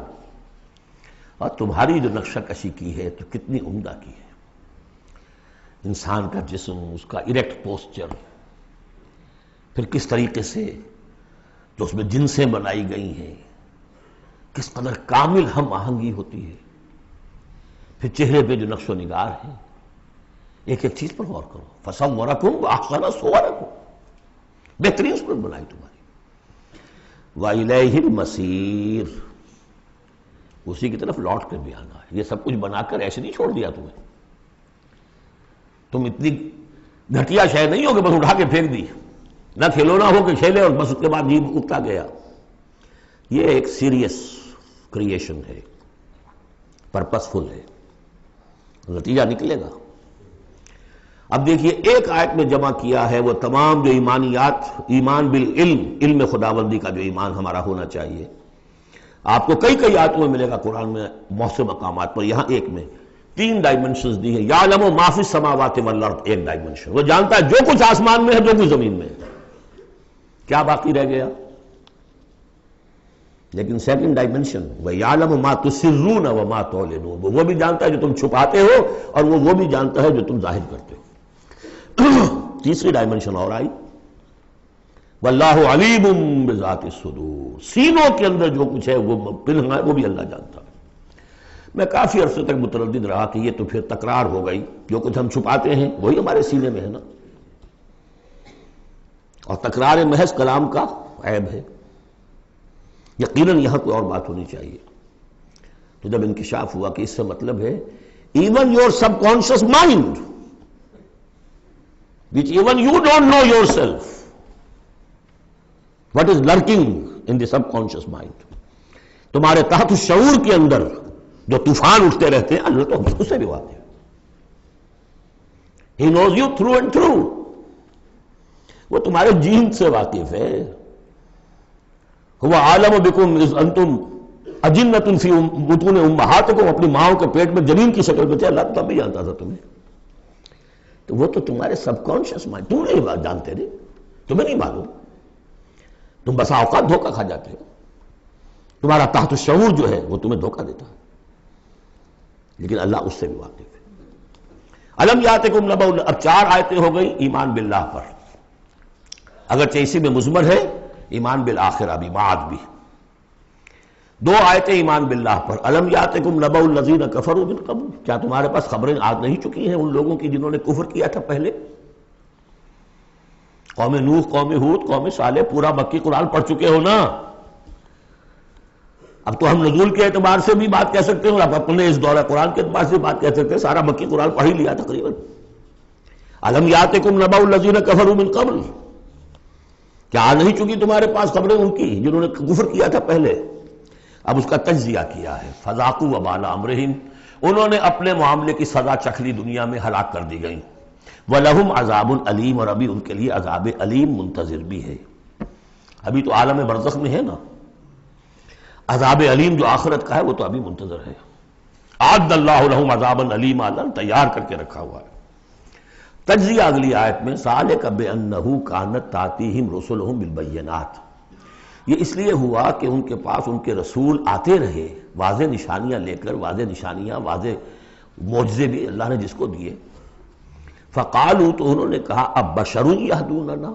Speaker 1: اور تمہاری جو نقشہ کشی کی ہے تو کتنی عمدہ کی ہے، انسان کا جسم، اس کا اریکٹ پوسچر، پھر کس طریقے سے جو اس میں جنسیں بنائی گئی ہیں، کس قدر کامل ہم آہنگی ہوتی ہے، پھر چہرے پہ جو نقش و نگار ہے، ایک ایک چیز پر غور کرو۔ فَصَوَّرَكُمْ وَأَحْسَنَ صُوَرَكُمْ، بہترین صورت بنائی تمہاری۔ وَإِلَيْهِ الْمَصِيرُ، اسی کی طرف لوٹ کر بھی آنا ہے۔ یہ سب کچھ بنا کر ایسے نہیں چھوڑ دیا تمہیں، تم اتنی گھٹیا شے نہیں ہو کہ بس اٹھا کے پھینک دی، نہ کھلونا ہو کہ کھیلے اور بس اس کے بعد جی اٹھتا گیا۔ یہ ایک سیریس کریشن ہے، پرپس فل ہے، نتیجہ نکلے گا۔ اب دیکھیے ایک آیت میں جمع کیا ہے وہ تمام جو ایمانیات، ایمان بالعلم، علم خداوندی کا جو ایمان ہمارا ہونا چاہیے۔ آپ کو کئی کئی آیتوں میں ملے گا قرآن میں بہت سے مقامات پر، یہاں ایک میں 3 ڈائمنشنز دی ہیں۔ یعلم ما فی السماوات والارض، ایک ڈائمنشن، وہ جانتا ہے جو کچھ آسمان میں ہے، جو کچھ زمین میں ہے۔ کیا باقی رہ گیا؟ لیکن سیکنڈ ڈائمنشن، وَيَعْلَمُ مَا تُسِرُّونَ وَمَا تُعْلِنُونَ، وہ بھی جانتا ہے جو تم چھپاتے ہو اور وہ بھی جانتا ہے جو تم ظاہر کرتے ہو۔ تیسری ڈائمنشن اور آئی، وَاللَّهُ عَلِيمٌ بِذَاتِ الصُّدُورِ، سینوں کے اندر جو کچھ ہے وہ پنہاں ہے، وہ بھی اللہ جانتا ہے۔ میں کافی عرصے تک متردد رہا کہ یہ تو پھر تکرار ہو گئی، جو کچھ ہم چھپاتے ہیں وہی ہمارے سینے میں ہے نا، اور تکرار محض کلام کا عیب ہے۔ یقیناً یہاں کوئی اور بات ہونی چاہیے۔ تو جب انکشاف ہوا کہ اس سے مطلب ہے even your sub conscious mind which even you don't know yourself, what is lurking in the subconscious mind، تمہارے تحت الشعور کے اندر جو طوفان اٹھتے رہتے ہیں، اللہ تو اس سے بھی واقف ہے۔ He knows you through and through، وہ تمہارے جین سے واقف ہے۔ هو عالم بكم اذ انتم اجنة في بطون امہاتکم، اپنی ماؤں کے پیٹ میں جنین کی شکل میں تھے، اللہ تب بھی جانتا تھا تمہیں۔ تو وہ تو تمہارے سب کانشیس مائنڈ، تم نہیں جانتے رہے، تمہیں نہیں معلوم، تم بسا اوقات دھوکہ کھا جاتے ہو، تمہارا تحت الشعور جو ہے وہ تمہیں دھوکہ دیتا ہے، لیکن اللہ اس سے بھی واقف ہے۔ الم یاتکم نبأ، اب 4 آیتیں ہو گئی ایمان باللہ پر، اگرچہ اسی میں مضمر ہے ایمان بالآخرہ بھی، معاد بھی۔ 2 آیتیں ایمان باللہ پر، الم یاتکم نبأ الذین کفروا من قبل، کیا تمہارے پاس خبریں آ نہیں چکی ہیں ان لوگوں کی جنہوں نے کفر کیا تھا پہلے؟ قوم نوح، قوم ہود، قوم صالح، پورا مکی قرآن پڑھ چکے ہو نا۔ اب تو ہم نزول کے اعتبار سے بھی بات کہہ سکتے ہیں اور اب اپنے اس دورہ قرآن کے اعتبار سے بات کہہ سکتے ہیں، سارا مکی قرآن پڑھ ہی لیا تقریباً۔ الم یاتکم نبأ الذین کفروا من قبل، کیا آ نہیں چکی تمہارے پاس خبریں ان کی جنہوں نے کفر کیا تھا پہلے؟ اب اس کا تجزیہ کیا ہے، فذاقوا وبال امرہم، انہوں نے اپنے معاملے کی سزا چکھ لی، دنیا میں ہلاک کر دی گئی۔ وَلَهُمْ عَذَابٌ عَلِيمٌ، اور ابھی ان کے لیے عذاب علیم منتظر بھی ہے، ابھی تو عالم برزخ میں ہے نا، عذاب علیم جو آخرت کا ہے وہ تو ابھی منتظر ہے۔ اعد اللہ لہم عذابا علیما، تیار کر کے رکھا ہوا ہے۔ تجزیہ اگلی آیت میں، ذالک بأنہ کانت تأتیہم رسلہم بالبینات، یہ اس لیے ہوا کہ ان کے پاس ان کے رسول آتے رہے واضح نشانیاں لے کر، واضح نشانیاں، واضح معجزے بھی اللہ نے جس کو دیے۔ فقالوا، تو انہوں نے کہا اب بشر یہدوننا،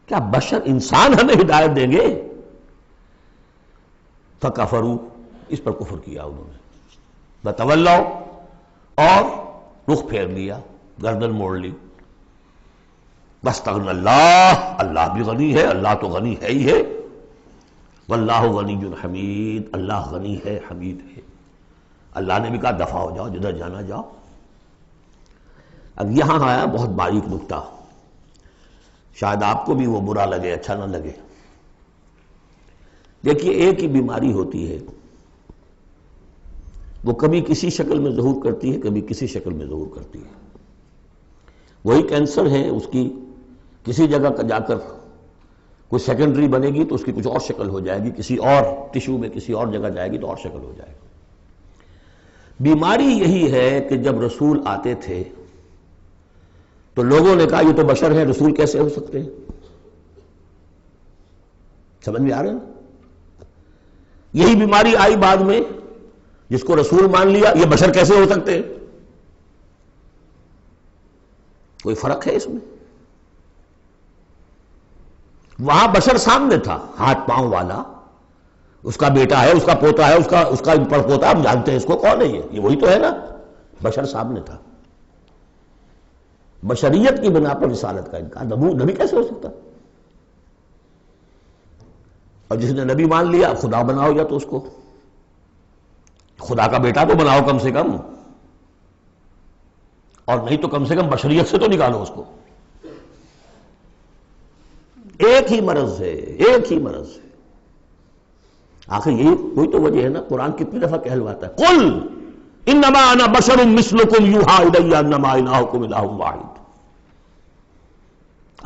Speaker 1: کیا بشر انسان ہمیں ہدایت دیں گے؟ فکفروا، اس پر کفر کیا انہوں نے، وتولوا، اور رخ پھیر لیا، گردن موڑ لی۔ واستغنى اللہ، اللہ بھی غنی ہے، اللہ تو غنی ہے ہی ہے، واللہ غنی حمید، اللہ غنی ہے، حمید ہے۔ اللہ نے بھی کہا دفع ہو جاؤ، جدھر جانا جاؤ۔ اب یہاں آیا بہت باریک نکتہ، شاید آپ کو بھی وہ برا لگے، اچھا نہ لگے۔ دیکھیے ایک ہی بیماری ہوتی ہے وہ کبھی کسی شکل میں ظہور کرتی ہے، کبھی کسی شکل میں ظہور کرتی ہے. وہی کینسر ہے، اس کی کسی جگہ کا جا کر کوئی سیکنڈری بنے گی تو اس کی کچھ اور شکل ہو جائے گی، کسی اور ٹشو میں کسی اور جگہ جائے گی تو اور شکل ہو جائے گی. بیماری یہی ہے کہ جب رسول آتے تھے تو لوگوں نے کہا یہ تو بشر ہیں، رسول کیسے ہو سکتے ہیں؟ سمجھ میں آ رہا ہے نا؟ یہی بیماری آئی بعد میں، جس کو رسول مان لیا یہ بشر کیسے ہو سکتے ہیں؟ کوئی فرق ہے اس میں؟ وہاں بشر سامنے تھا، ہاتھ پاؤں والا، اس کا بیٹا ہے، اس کا پوتا ہے، اس کا پڑپوتا، ہم جانتے ہیں اس کو، کون ہے یہ وہی تو ہے نا. بشر سامنے تھا. بشریت کی بنا پر رسالت کا انکار، نبی کیسے ہو سکتا؟ اور جس نے نبی مان لیا خدا بناؤ، یا تو اس کو خدا کا بیٹا تو بناؤ کم سے کم، اور نہیں تو کم سے کم بشریت سے تو نکالو اس کو. ایک ہی مرض ہے، ایک ہی مرض ہے. آخر یہی کوئی تو وجہ ہے نا. قرآن کتنی دفعہ کہلواتا ہے قل انما انا بشر مثلکم یوحی الی انما الہکم الہ واحد.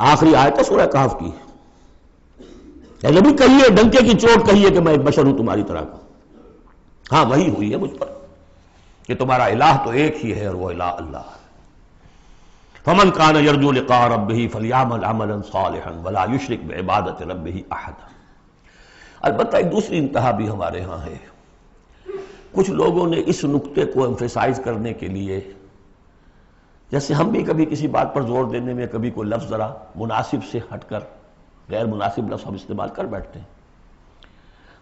Speaker 1: آخری آیت ہے سورہ کہف کی. اے نبی کہیے، ڈنکے کی چوٹ کہیے کہ میں ایک بشر ہوں تمہاری طرح کا. ہاں وہی ہوئی ہے مجھ پر کہ تمہارا الہ تو ایک ہی ہے اور وہ الہ اللہ ہے. فمن کان یرجو لقاء ربہ فلیعمل عملا صالحا ولا یشرک بعبادۃ ربہ احدا. البتہ ایک دوسری انتہا بھی ہمارے ہاں ہے. کچھ لوگوں نے اس نقطے کو ایمفیسائز کرنے کے لیے، جیسے ہم بھی کبھی کسی بات پر زور دینے میں کبھی کوئی لفظ ذرا مناسب سے ہٹ کر غیر مناسب لفظ ہم استعمال کر بیٹھتے ہیں.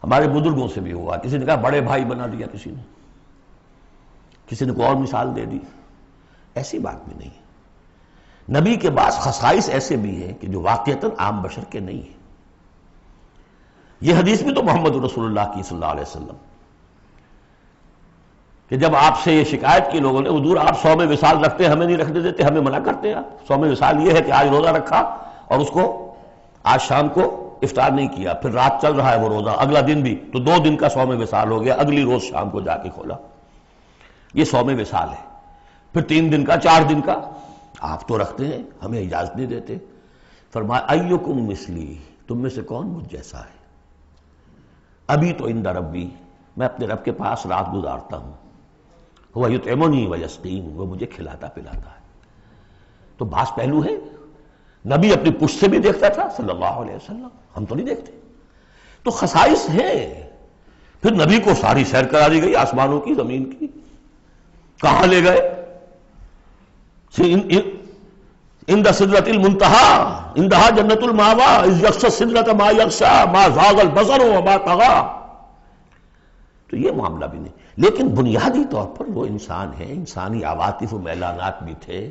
Speaker 1: ہمارے بزرگوں سے بھی ہوا، کسی نے کہا بڑے بھائی بنا دیا، کسی نے کوئی اور مثال دے دی. ایسی بات بھی نہیں ہے. نبی کے بعض خصائص ایسے بھی ہیں کہ جو واقعتاً عام بشر کے نہیں ہیں. یہ حدیث بھی تو محمد رسول اللہ کی صلی اللہ علیہ وسلم، کہ جب آپ سے یہ شکایت کی لوگوں نے، حضور آپ صوم وصال رکھتے ہیں، ہمیں نہیں رکھنے دیتے، ہمیں منع کرتے ہیں. آپ صوم وصال یہ ہے کہ آج روزہ رکھا اور اس کو آج شام کو افطار نہیں کیا، پھر رات چل رہا ہے وہ روزہ، اگلا دن بھی، تو 2 دن کا صوم وصال ہو گیا، اگلی روز شام کو جا کے کھولا. یہ صوم وصال ہے. پھر 3 دن کا، 4 دن کا آپ تو رکھتے ہیں، ہمیں اجازت نہیں دیتے. فرمایا ایکم مثلی، تم میں سے کون مجھ جیسا ہے؟ ابھی تو عند ربی، میں اپنے رب کے پاس رات گزارتا ہوں. وہ یطعمنی ویسقین، وہ مجھے کھلاتا پلاتا ہے. تو بعض پہلو ہے. نبی اپنی پشت سے بھی دیکھتا تھا صلی اللہ علیہ وسلم، ہم تو نہیں دیکھتے. تو خصائص ہیں. پھر نبی کو ساری سیر کرا دی گئی، آسمانوں کی، زمین کی. کہاں لے گئے؟ عند سدرۃ المنتہی، عندہا جنت الماوی، اذ یغشی السدرۃ ما یغشی ما زاغ البصر وما طغی. تو یہ معاملہ بھی نہیں. لیکن بنیادی طور پر وہ انسان ہے، انسانی عواطف و میلانات بھی تھے.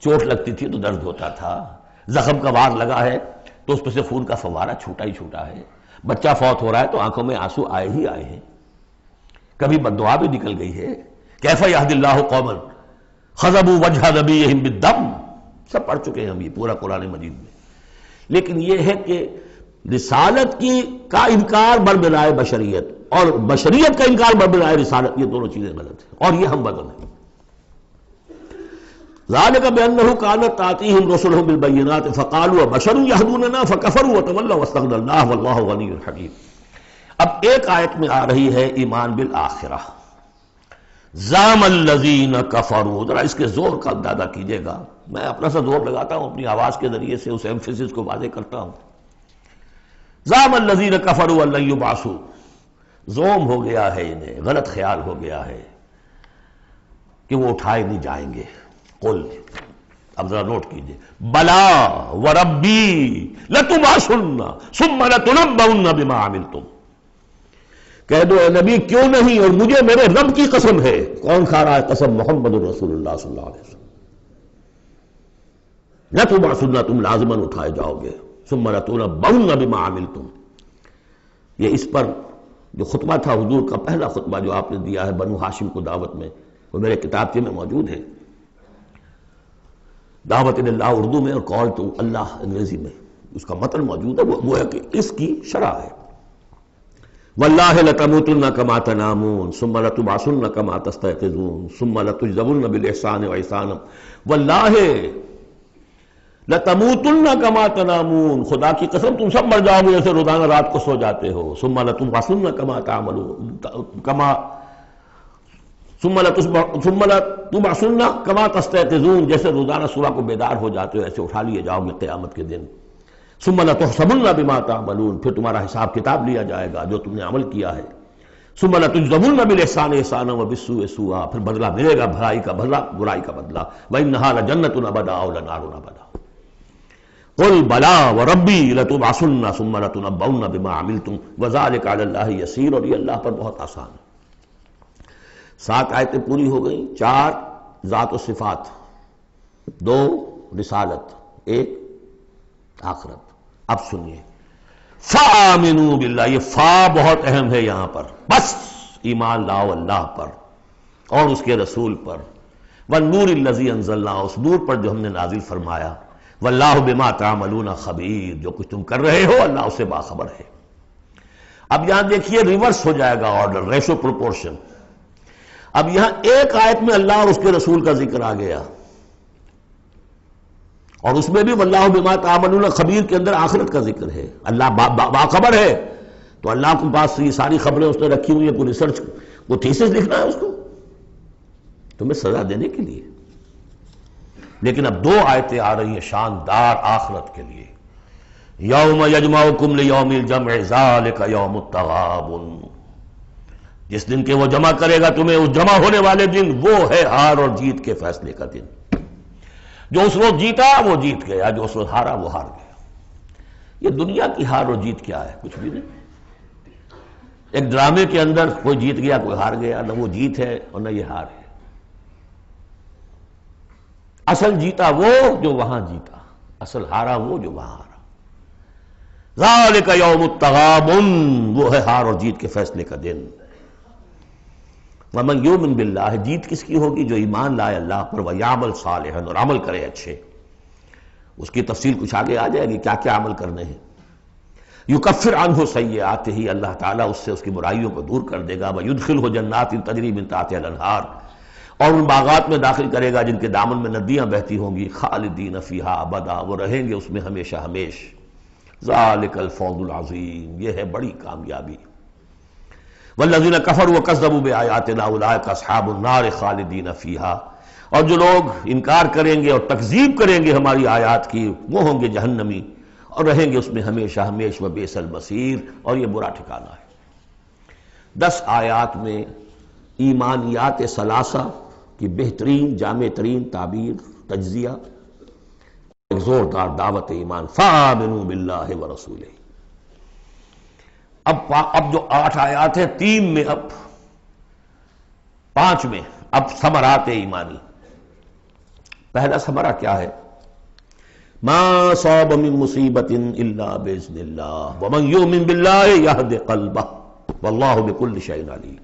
Speaker 1: چوٹ لگتی تھی تو درد ہوتا تھا، زخم کا وار لگا ہے تو اس پہ سے خون کا فوارہ چھوٹا ہی چھوٹا ہے. بچہ فوت ہو رہا ہے تو آنکھوں میں آنسو آئے ہی آئے ہیں. کبھی بددعا بھی نکل گئی ہے. کیف یہدی اللہ قوما خضبوا وجہ نبیہم بالدم، سب پڑھ چکے ہیں ہم یہ پورا قرآن مجید میں. لیکن یہ ہے کہ رسالت کا انکار بربنائے بشریت اور بشریت کا انکار بربنائے رسالت، یہ دونوں چیزیں غلط ہیں اور یہ ہم بدل ہیں. ذالک بأنہ کانت تأتیہم رسلہم بالبینات فقالوا ابشر یہدوننا فکفروا وتولوا واستغنی اللہ واللہ غنی حکیم. اب ایک آیت میں آ رہی ہے ایمان بالآخرہ. زعم الذین کفروا، ذرا اس کے زور کا اندازہ کیجئے گا. میں اپنا سا زور لگاتا ہوں، اپنی آواز کے ذریعے سے اس ایمفیسس کو واضح کرتا ہوں. زعم الذین کفروا ان لن یبعثوا، زوم ہو گیا ہے انہیں، غلط خیال ہو گیا ہے کہ وہ اٹھائے نہیں جائیں گے. قل، اب ذرا نوٹ کیجئے، بلا وربی لتبعثن ثم لتنبؤن بما عملتم. کہہ دو اے نبی کیوں نہیں، اور مجھے میرے رب کی قسم ہے. کون کھا رہا ہے قسم؟ محمد رسول اللہ صلی اللہ علیہ وسلم. لتبعثن، تم لازماً اٹھائے جاؤ گے. ثم لتنبؤن بما عملتم. یہ اس پر جو خطبہ تھا حضور کا، پہلا خطبہ جو آپ نے دیا ہے بنو ہاشم کو دعوت میں، وہ میرے کتابچے میں موجود ہے. دعوت اللہ اردو میں اور کال ٹو اللہ انگریزی میں. اس کا متن موجود ہے، وہ ہے کہ اس کی شرح ہے. واللہ لتموتن کما تنامون ثم لتبعثن کما تستيقظون ثم لتجزون بالاحسان واحسانا واللہ لتموتن کما تنامون، خدا کی قسم تم سب مر جاؤ گے جیسے روزانہ رات کو سو جاتے ہو. ثم لتبعثن کما تعملون ثم لتبعثن کما تستيقظون، جیسے روزانہ صبح کو بیدار ہو جاتے ہو ایسے اٹھا لیے جاؤ گے قیامت کے دن. ثم لتحسبن بما تعملون، پھر تمہارا حساب کتاب لیا جائے گا جو تم نے عمل کیا ہے. ثم لتجزون بالاحسان احسانا وبالسوء سوءا، پھر بدلہ ملے گا بھلائی کا بدلہ برائی کا بدلہ. وانھا لجنۃ ابدا او لنار ابدا. قل بلا وربی لتبعثن ثم لتنبؤن بما عملتم وذلک علی اللہ یسیر، اور یہ اللہ پر بہت آسان ہے. 7 آیتیں پوری ہو گئیں، 4 ذات و صفات، 2 رسالت، 1 آخرت. اب سنیے فآمنوا باللہ، یہ فا بہت اہم ہے یہاں پر، بس ایمان لاؤ اللہ پر اور اس کے رسول پر. والنور الذی انزلنا، اس نور پر جو ہم نے نازل فرمایا. واللہ بما تعملون خبیر، جو کچھ تم کر رہے ہو اللہ اسے باخبر ہے. اب یہاں دیکھیے ریورس ہو جائے گا آرڈر، ریشو پروپورشن. اب یہاں ایک آیت میں اللہ اور اس کے رسول کا ذکر آ گیا، اور اس میں بھی واللہ بما تعملون خبیر کے اندر آخرت کا ذکر ہے. اللہ باخبر ہے، تو اللہ کے پاس یہ ساری خبریں اس نے رکھی ہوئی ہیں، کوئی ریسرچ کوئی تھیسس لکھنا ہے اس کو تمہیں سزا دینے کے لیے. لیکن اب 2 آیتیں آ رہی ہیں شاندار آخرت کے لیے. یوم یجمعکم لیوم الجمع ذالک یوم التغابن، جس دن کہ وہ جمع کرے گا تمہیں اس جمع ہونے والے دن، وہ ہے ہار اور جیت کے فیصلے کا دن. جو اس روز جیتا وہ جیت گیا، جو اس روز ہارا وہ ہار گیا. یہ دنیا کی ہار اور جیت کیا ہے؟ کچھ بھی نہیں. ایک ڈرامے کے اندر کوئی جیت گیا کوئی ہار گیا، نہ وہ جیت ہے اور نہ یہ ہار ہے. اصل جیتا وہ جو وہاں جیتا، اصل ہارا وہ جو وہاں ہارا. ذالک یوم التغابن، وہ ہے ہار اور جیت کے فیصلے کا دن. ومن یؤمن باللہ، جیت کس کی ہوگی؟ جو ایمان لائے اللہ پر، ویعمل صالحا، اور عمل کرے اچھے. اس کی تفصیل کچھ آگے آ جائے گی کیا کیا عمل کرنے ہیں. یکفر عنہ سیئاتہ، اللہ تعالیٰ اس سے اس کی برائیوں کو دور کر دے گا. ویدخلہ جنات تجری من تحتہا الانہار، اور ان باغات میں داخل کرے گا جن کے دامن میں ندیاں بہتی ہوں گی. خالدین فیہا ابدا، وہ رہیں گے اس میں ہمیشہ ہمیش. ذالک الفوز العظیم، یہ ہے بڑی کامیابی. والذین کفروا وکذبوا بآیاتنا اولئک اصحاب النار خالدین فیہا، اور جو لوگ انکار کریں گے اور تکذیب کریں گے ہماری آیات کی، وہ ہوں گے جہنمی اور رہیں گے اس میں ہمیشہ ہمیش. وبئس المصیر، اور یہ برا ٹھکانہ ہے. 10 آیات میں ایمانیات ثلاثہ کی بہترین جامع ترین تعبیر، تجزیہ، ایک زوردار دعوت ایمان. فآمنوا باللہ ورسولہ. اب جو 8 آیات ہیں، 3 میں اب 5 میں اب ثمرات ایمانی. پہلا ثمرہ کیا ہے؟ ما صاب من مصیبت الا باذن اللہ ومن یؤمن باللہ یہد قلبہ واللہ بکل شیء علیم.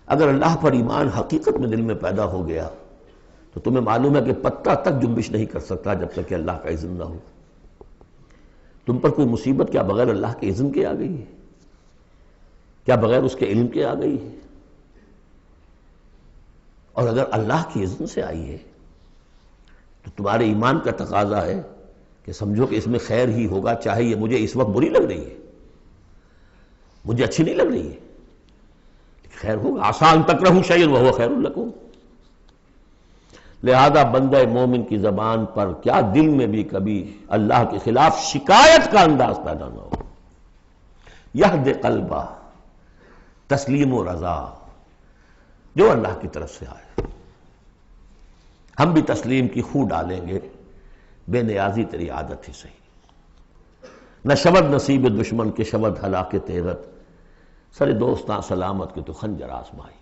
Speaker 1: اگر اللہ پر ایمان حقیقت میں دل میں پیدا ہو گیا تو تمہیں معلوم ہے کہ پتہ تک جنبش نہیں کر سکتا جب تک کہ اللہ کا اذن نہ ہو. تم پر کوئی مصیبت کیا بغیر اللہ کے اذن کے آ گئی ہے؟ کیا بغیر اس کے علم کے آ گئی ہے؟ اور اگر اللہ کی اذن سے آئی ہے تو تمہارے ایمان کا تقاضا ہے کہ سمجھو کہ اس میں خیر ہی ہوگا، چاہے یہ مجھے اس وقت بری لگ رہی ہے، مجھے اچھی نہیں لگ رہی ہے، خیر ہوگا. عسیٰ ان تکرہوا شیئا وہو خیر لکم. لہذا بندہ مومن کی زبان پر کیا دل میں بھی کبھی اللہ کے خلاف شکایت کا انداز پیدا نہ ہو. یہد قلبہ، تسلیم و رضا، جو اللہ کی طرف سے آئے. ہم بھی تسلیم کی خو ڈالیں گے، بے نیازی تیری عادت ہی صحیح. نہ شود نصیب دشمن کے شود ہلاک تیغت، سر دوستاں سلامت کے تو خنجر آزمائی.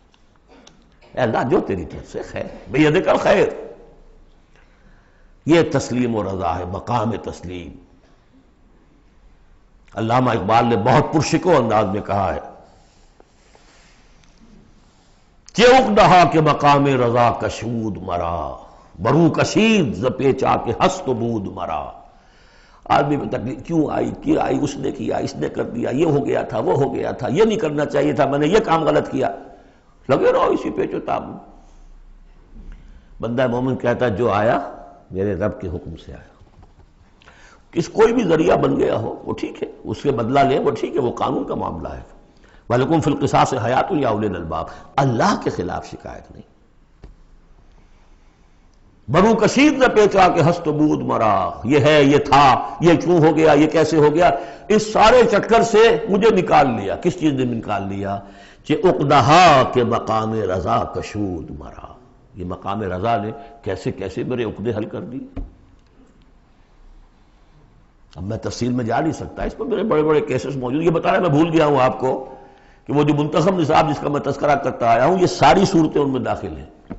Speaker 1: اے اللہ جو تیری طرف سے خیر، بیدک الخیر. یہ تسلیم و رضا ہے، مقام تسلیم. علامہ اقبال نے بہت پرشکو انداز میں کہا ہے کہ اقدہا کے مقام رضا کشود مرا، برو کشید ز پیچا کے ہست و بود مرا. آدمی پہ تکلیف کیوں آئی، کیا آئی، اس نے کیا، اس نے کر دیا، یہ ہو گیا تھا، وہ ہو گیا تھا، یہ نہیں کرنا چاہیے تھا، میں نے یہ کام غلط کیا، لگے رہو اسی پیچ و تاب میں۔ بندہ مومن کہتا ہے جو آیا میرے رب کے حکم سے آیا، کس کوئی بھی ذریعہ بن گیا ہو وہ ٹھیک ہے، اس سے بدلہ لے وہ ٹھیک ہے، وہ قانون کا معاملہ ہے۔ وَلَكُمْ فِي الْقِصَاصِ حَيَاةٌ يَا أُولِي الْأَلْبَابِ، اللہ کے خلاف شکایت نہیں۔ بنو کشید نے پیچا کہ ہست و بود مرا، یہ ہے، یہ تھا، یہ کیوں ہو گیا، یہ کیسے ہو گیا، اس سارے چکر سے مجھے نکال لیا۔ کس چیز نے نکال لیا؟ کہ عقدہا کے مقام رضا کشود مرا، یہ مقام رضا نے کیسے کیسے میرے عقدے حل کر دی۔ اب میں تفصیل میں جا نہیں سکتا، اس پر میرے بڑے بڑے کیسز موجود، یہ بتانا میں بھول گیا ہوں آپ کو کہ وہ جو منتخب نصاب جس کا میں تذکرہ کرتا آیا ہوں، یہ ساری صورتیں ان میں داخل ہیں۔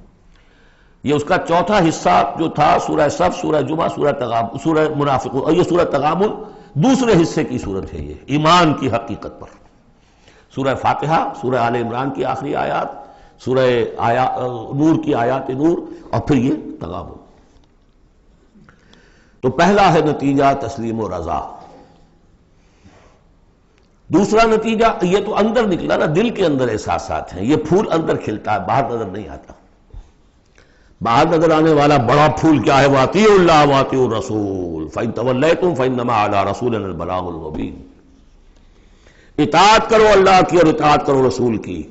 Speaker 1: یہ اس کا چوتھا حصہ جو تھا سورہ صف، سورہ جمعہ، سورہ تغابن، سورہ منافقون، اور یہ سورہ تغابن دوسرے حصے کی صورت ہے، یہ ایمان کی حقیقت پر۔ سورہ فاتحہ، سورہ آل عمران کی آخری آیات، سورہ نور کی آیات نور، اور پھر یہ تغابن۔ تو پہلا ہے نتیجہ تسلیم و رضا۔ دوسرا نتیجہ یہ تو اندر نکلا نا، دل کے اندر احساسات ہیں، یہ پھول اندر کھلتا ہے، باہر نظر نہیں آتا۔ باہر نظر آنے والا بڑا پھول کیا ہے؟ وَأَطِيعُوا اللَّهَ وَأَطِيعُوا الرَّسُولَ فَإِن تَوَلَّيْتُمْ فَإِنَّمَا عَلَىٰ رَسُولِنَا الْبَلَاغُ الْمُبِينُ۔ اطاعت کرو اللہ کی اور اطاعت کرو رسول کی،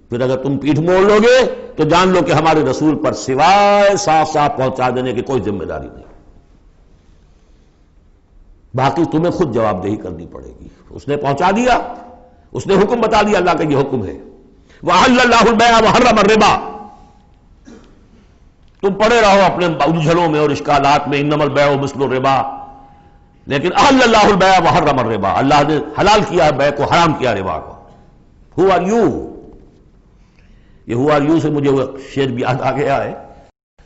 Speaker 1: پھر اگر تم پیٹھ موڑ لو گے تو جان لو کہ ہمارے رسول پر سوائے صاف صاف پہنچا دینے کی کوئی ذمہ داری نہیں، باقی تمہیں خود جواب دہی کرنی پڑے گی۔ اس نے پہنچا دیا، اس نے حکم بتا دیا، اللہ کا یہ حکم ہے۔ وَأَحَلَّ اللَّهُ الْبَيْعَ وَحَرَّمَ الرِّبَا، تم پڑے رہو اپنے الجھنوں میں اور اشکالات میں، انما البیع مثل الربا، لیکن احل اللہ البیع وحرم الربا، اللہ نے حلال کیا بیع کو، حرام کیا ربا کو۔ Who are you؟ یہ who are you سے مجھے وہ شعر بھی یاد آ گیا ہے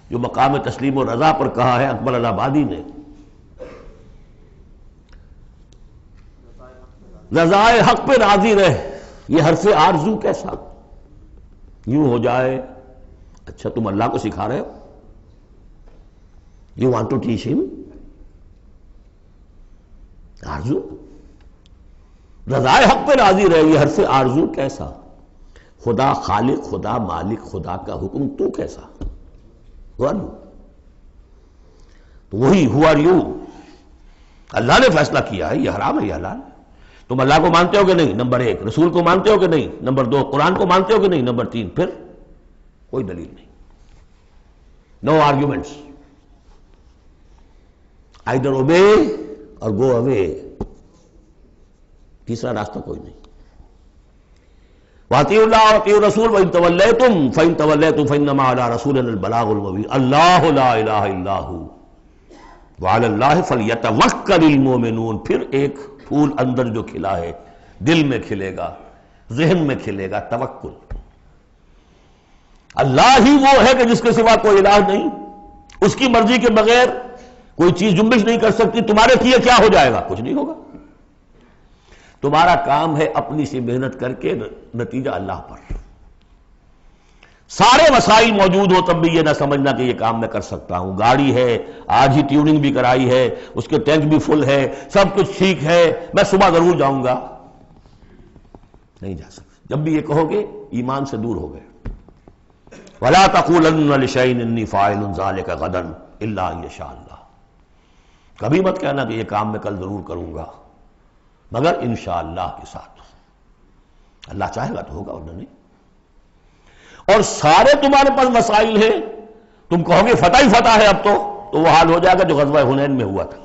Speaker 1: جو مقام تسلیم و رضا پر کہا ہے اکبر الہ آبادی نے۔ رضائے حق پہ راضی رہ، یہ حرف آرزو کیسا یوں ہو جائے۔ اچھا تم اللہ کو سکھا رہے ہو، You want to teach him؟ آرزو، رضائے حق پہ راضی رہے، یہ حرف آرزو کیسا؟ خدا خالق، خدا مالک، خدا کا حکم، تو کیسا؟ Who are you؟ تو وہی who are you، اللہ نے فیصلہ کیا ہے یہ حرام ہے یہ حلال ہے۔ تم اللہ کو مانتے ہو کہ نہیں؟ نمبر ایک۔ رسول کو مانتے ہو کہ نہیں؟ نمبر دو۔ قرآن کو مانتے ہو کہ نہیں؟ نمبر تین۔ پھر کوئی دلیل نہیں، نو arguments, either obey or go away، تیسرا راستہ کوئی نہیں۔ وَأَطِيعُوا اللَّهَ وَأَطِيعُوا الرَّسُولَ وَإِن تَوَلَّيْتُمْ فَإِن تَوَلَّيْتُمْ فَإِنَّمَا عَلَىٰ رَسُولِنَا الْبَلَاغُ الْمُبِينُ اللَّهُ لَا إِلَٰهَ إِلَّا هُوَ وَعَلَى اللَّهِ فَلْيَتَوَكَّلِ الْمُؤْمِنُونَ۔ پھر ایک پھول اندر جو کھلا ہے، دل میں کھلے گا، ذہن میں کھلے گا، توکل۔ اللہ ہی وہ ہے کہ جس کے سوا کوئی الہ نہیں، اس کی مرضی کے بغیر کوئی چیز جنبش نہیں کر سکتی۔ تمہارے کیے کیا ہو جائے گا؟ کچھ نہیں ہوگا۔ تمہارا کام ہے اپنی سی محنت کر کے نتیجہ اللہ پر۔ سارے وسائل موجود ہو تب بھی یہ نہ سمجھنا کہ یہ کام میں کر سکتا ہوں۔ گاڑی ہے، آج ہی ٹیوننگ بھی کرائی ہے، اس کے ٹینک بھی فل ہے، سب کچھ ٹھیک ہے، میں صبح ضرور جاؤں گا، نہیں جا سکتے۔ جب بھی یہ کہو گے ایمان سے دور ہو گئے۔ وَلَا تَقُولَنَّ لِشَيْءٍ إِنِّي فَاعِلٌ ذَلِكَ غَدًا إِلَّا أَن يَشَاءَ اللَّهُ، کبھی مت کہنا کہ یہ کام میں کل ضرور کروں گا مگر انشاءاللہ کے ساتھ، اللہ چاہے گا تو ہوگا ورنہ نہیں۔ اور سارے تمہارے پاس وسائل ہیں، تم کہو گے فتح ہی فتح ہے اب تو وہ حال ہو جائے گا جو غزوہ حنین میں ہوا تھا۔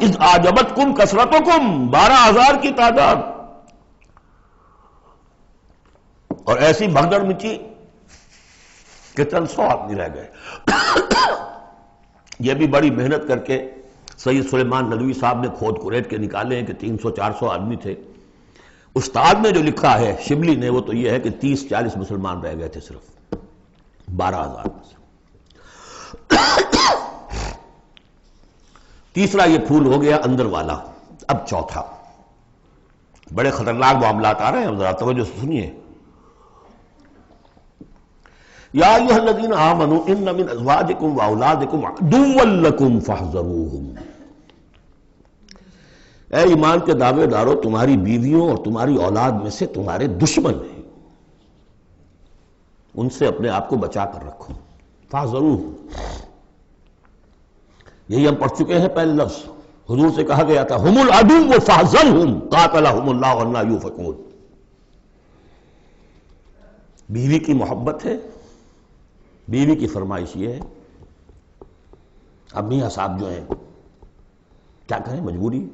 Speaker 1: اذ اعجبتکم کثرتکم، 12,000 کی تعداد، اور ایسی بھگدڑ مچی کہ چند 100 آدمی رہ گئے۔ یہ بھی بڑی محنت کر کے سید سلیمان ندوی صاحب نے کھود کریٹ کے نکالے ہیں کہ 300-400 آدمی تھے۔ استاد نے جو لکھا ہے شبلی نے وہ تو یہ ہے کہ 30-40 مسلمان رہ گئے تھے صرف 12,000 میں سے۔ تیسرا یہ پھول ہو گیا اندر والا۔ اب چوتھا، بڑے خطرناک معاملات آ رہے ہیں، ذرا توجہ سے سنیے۔ یا ایھا الذین آمنوا ان من ازواجکم واولادکم عدوا لکم فاحذروہم، اے ایمان کے دعوے دارو، تمہاری بیویوں اور تمہاری اولاد میں سے تمہارے دشمن ہیں، ان سے اپنے آپ کو بچا کر رکھو۔ فاحذروہ، یہی ہم پڑھ چکے ہیں پہلے لفظ، حضور سے کہا گیا تھا ہم العدو فاحذرہم قاتلہم اللہ انا یؤفکون۔ بیوی کی محبت ہے، بیوی کی فرمائش یہ ہے۔ اب میاں صاحب جو ہیں کیا کہیں، مجبوری،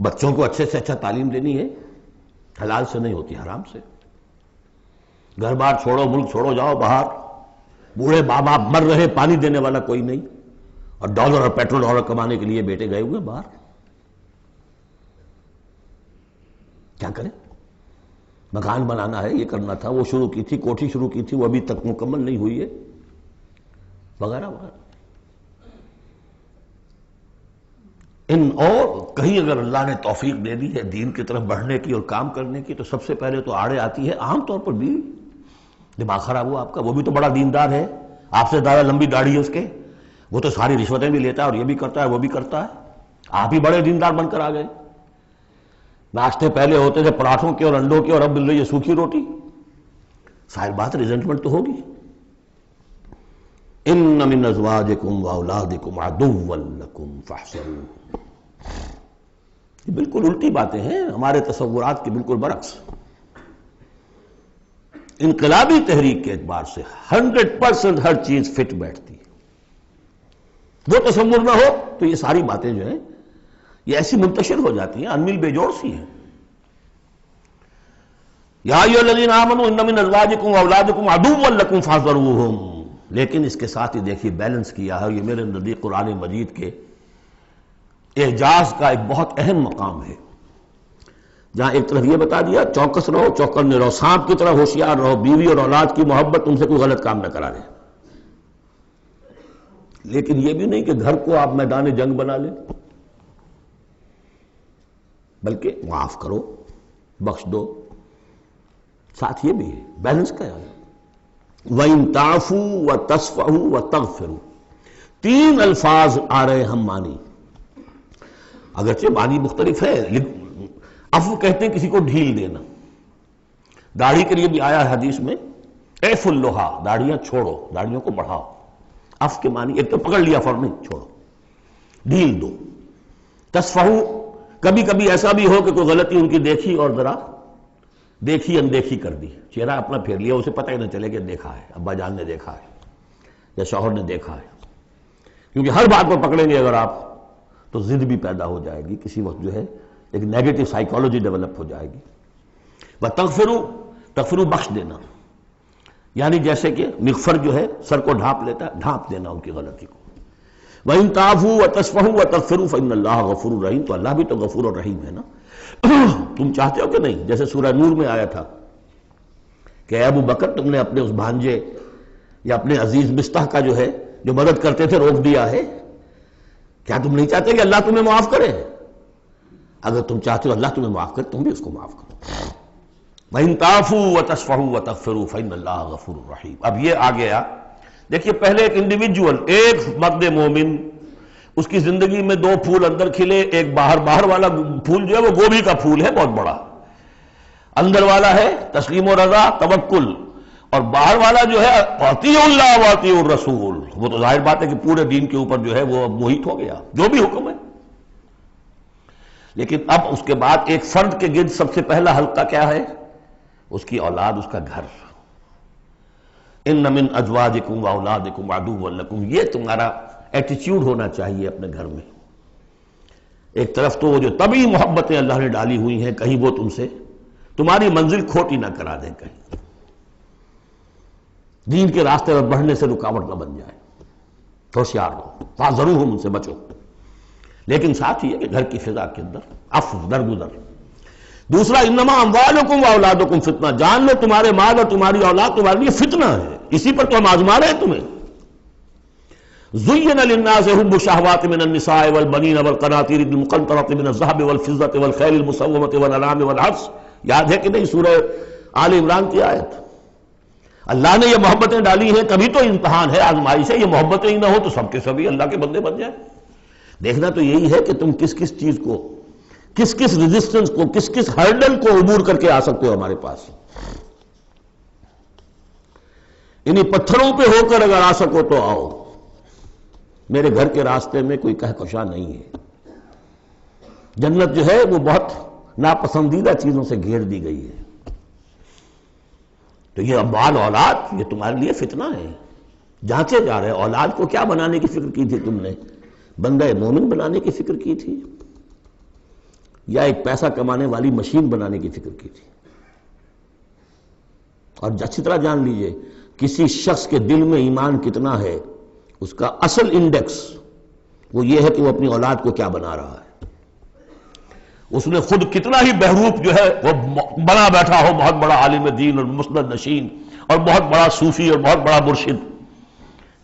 Speaker 1: بچوں کو اچھے سے اچھا تعلیم دینی ہے، حلال سے نہیں ہوتی، حرام سے۔ گھر بار چھوڑو، ملک چھوڑو، جاؤ باہر، بوڑھے ماں باپ مر رہے، پانی دینے والا کوئی نہیں، اور ڈالر اور پیٹرول ڈالر کمانے کے لیے بیٹے گئے ہوئے باہر، کیا کریں؟ مکان بنانا ہے، یہ کرنا تھا، وہ شروع کی تھی، کوٹھی شروع کی تھی، وہ ابھی تک مکمل نہیں ہوئی ہے، وغیرہ وغیرہ۔ اور کہیں اگر اللہ نے توفیق دے دی ہے دین کی طرف بڑھنے کی اور کام کرنے کی، تو سب سے پہلے تو آڑے آتی ہے عام طور پر بیوی۔ دماغ خراب ہوا آپ کا، وہ بھی تو بڑا دیندار ہے، آپ سے زیادہ لمبی داڑھی ہے اس کے، وہ تو ساری رشوتیں بھی لیتا ہے اور یہ بھی کرتا ہے وہ بھی کرتا ہے، آپ ہی بڑے دیندار بن کر آ گئے۔ ناشتے پہلے ہوتے تھے پراٹھوں کے اور انڈوں کے، اور اب مل رہی ہے سوکھی روٹی، ظاہر بات ریزنٹمنٹ تو ہوگی۔ ان من ازواجکم واولادکم عدوا لکم فاحذروہ، یہ بالکل الٹی باتیں ہیں ہمارے تصورات کے بالکل برعکس۔ انقلابی تحریک کے اعتبار سے 100% ہر چیز فٹ بیٹھتی ہے، وہ تصور نہ ہو تو یہ ساری باتیں جو ہیں یہ ایسی منتشر ہو جاتی ہیں، انمل بے جوڑ سی ہیں۔ یا ایھا الذین آمنوا ان من ازواجکم واولادکم عدوا لکم فاحذروہم، لیکن اس کے ساتھ ہی دیکھیے بیلنس کیا ہے، یہ میرے نزدیک قرآن مجید کے اعجاز کا ایک بہت اہم مقام ہے، جہاں ایک طرف یہ بتا دیا چوکس رہو، چوکنے رہو، سانپ کی طرح ہوشیار رہو، بیوی اور اولاد کی محبت تم سے کوئی غلط کام نہ کرا دے، لیکن یہ بھی نہیں کہ گھر کو آپ میدان جنگ بنا لیں، بلکہ معاف کرو، بخش دو، ساتھ یہ بھی ہے بیلنس کا ہے۔ وَإِن تَعْفُوا وَتَصْفَحُوا وَتَغْفِرُوا، تین الفاظ آ رہے ہم معنی، اگرچہ معنی مختلف ہے۔ عفو کہتے ہیں کسی کو ڈھیل دینا، داڑھی کے لیے بھی آیا ہے حدیث میں اعفوا اللحیٰ، داڑھیاں چھوڑو، داڑھیوں کو بڑھاؤ۔ عفو کے معنی ایک تو پکڑ لیا فوراً، چھوڑو، ڈھیل دو۔ تصفحوا، کبھی کبھی ایسا بھی ہو کہ کوئی غلطی ان کی دیکھی اور ذرا دیکھی اندیکھی کر دی، چہرہ اپنا پھیر لیا، اسے پتہ ہی نہ چلے کہ دیکھا ہے، ابا جان نے دیکھا ہے یا شوہر نے دیکھا ہے، کیونکہ ہر بات کو پکڑیں گے اگر آپ تو ضد بھی پیدا ہو جائے گی، کسی وقت جو ہے ایک نیگیٹو سائیکالوجی ڈیولپ ہو جائے گی۔ تغفروا، بخش دینا، یعنی جیسے کہ مغفر جو ہے سر کو ڈھانپ لیتا ہے، ڈھانپ دینا ان کی غلطی کو۔ وَإِن تَعْفُوا وَتَصْفَحُوا وَتَغْفِرُوا فَإِنَّ اللَّهَ غَفُورٌ رَحِيمٌ، تو اللہ بھی تو غفور اور رحیم ہے نا۔ تم چاہتے ہو کہ نہیں، جیسے سورہ نور میں آیا تھا کہ اے ابو بکر تم نے اپنے اس بھانجے یا اپنے عزیز مصطح کا جو ہے جو مدد کرتے تھے روک دیا ہے، کیا تم نہیں چاہتے کہ اللہ تمہیں معاف کرے؟ اگر تم چاہتے ہو اللہ تمہیں معاف کرے، تم بھی اس کو معاف کرو۔ وَإِن تَعْفُوا وَتَصْفَحُوا وَتَغْفِرُوا فَإِنَّ اللَّهَ غَفُورٌ رَحِيمٌ۔ اب یہ آ گیا، دیکھیے پہلے ایک انڈیویجول، ایک مرد مومن، اس کی زندگی میں دو پھول اندر کھلے، ایک باہر والا پھول جو ہے وہ گوبھی کا پھول ہے بہت بڑا، اندر والا ہے تسلیم و رضا توکل، اور باہر والا جو ہے اطیعوا اللہ واطیعوا الرسول، وہ تو ظاہر بات ہے کہ پورے دین کے اوپر جو ہے وہ محیط ہو گیا جو بھی حکم ہے۔ لیکن اب اس کے بعد ایک فرد کے گرد سب سے پہلا حلقہ کیا ہے؟ اس کی اولاد، اس کا گھر۔ ان من ازواجکم واولادکم عدوا لکم، یہ تمہارا ایٹیچیوڈ ہونا چاہیے اپنے گھر میں۔ ایک طرف تو وہ جو طبعی محبتیں اللہ نے ڈالی ہوئی ہیں، کہیں وہ تم سے تمہاری منزل کھوٹی نہ کرا دیں، کہیں دین کے راستے پر بڑھنے سے رکاوٹ نہ بن جائے، ہوشیار رہو، فاحذروہم، ان سے بچو۔ لیکن ساتھ ہی ہے کہ گھر کی فضا کے اندر عفو، درگزر۔ دوسرا انما اموالکم واولادکم فتنہ، جان لو تمہارے مال اور تمہاری اولاد تمہارے لیے فتنہ ہے، اسی پر تو ہم آزما رہے ہیں تمہیں۔ زین للناس حب الشہوات من النساء والبنین والقناطیر المقنطرۃ من الذهب والفضة والخیل المسومۃ والانعام والحرث، یاد ہے کہ نہیں سورہ آل عمران کی آیت؟ اللہ نے یہ محبتیں ڈالی ہیں، کبھی تو امتحان ہے، آزمائش ہے، یہ محبتیں ہی نہ ہو تو سب کے سبھی اللہ کے بندے بن جائیں۔ دیکھنا تو یہی ہے کہ تم کس کس چیز کو، کس کس ریزسٹنس کو، کس کس ہرڈل کو عبور کر کے آ سکتے ہو ہمارے پاس. انہی پتھروں پہ ہو کر اگر آ سکو تو آؤ. میرے گھر کے راستے میں کوئی کہکشاں نہیں ہے. جنت جو ہے وہ بہت ناپسندیدہ چیزوں سے گھیر دی گئی ہے. تو یہ اموال اولاد یہ تمہارے لیے فتنہ ہے. جانچے جا رہے. اولاد کو کیا بنانے کی فکر کی تھی تم نے؟ بندہ مومن بنانے کی فکر کی تھی یا ایک پیسہ کمانے والی مشین بنانے کی فکر کی تھی؟ اور اچھی طرح جان لیجئے کسی شخص کے دل میں ایمان کتنا ہے اس کا اصل انڈیکس وہ یہ ہے کہ وہ اپنی اولاد کو کیا بنا رہا ہے. اس نے خود کتنا ہی بہروپ جو ہے وہ بنا بیٹھا ہو، بہت بڑا عالم دین اور مسند نشین اور بہت بڑا صوفی اور بہت بڑا مرشد،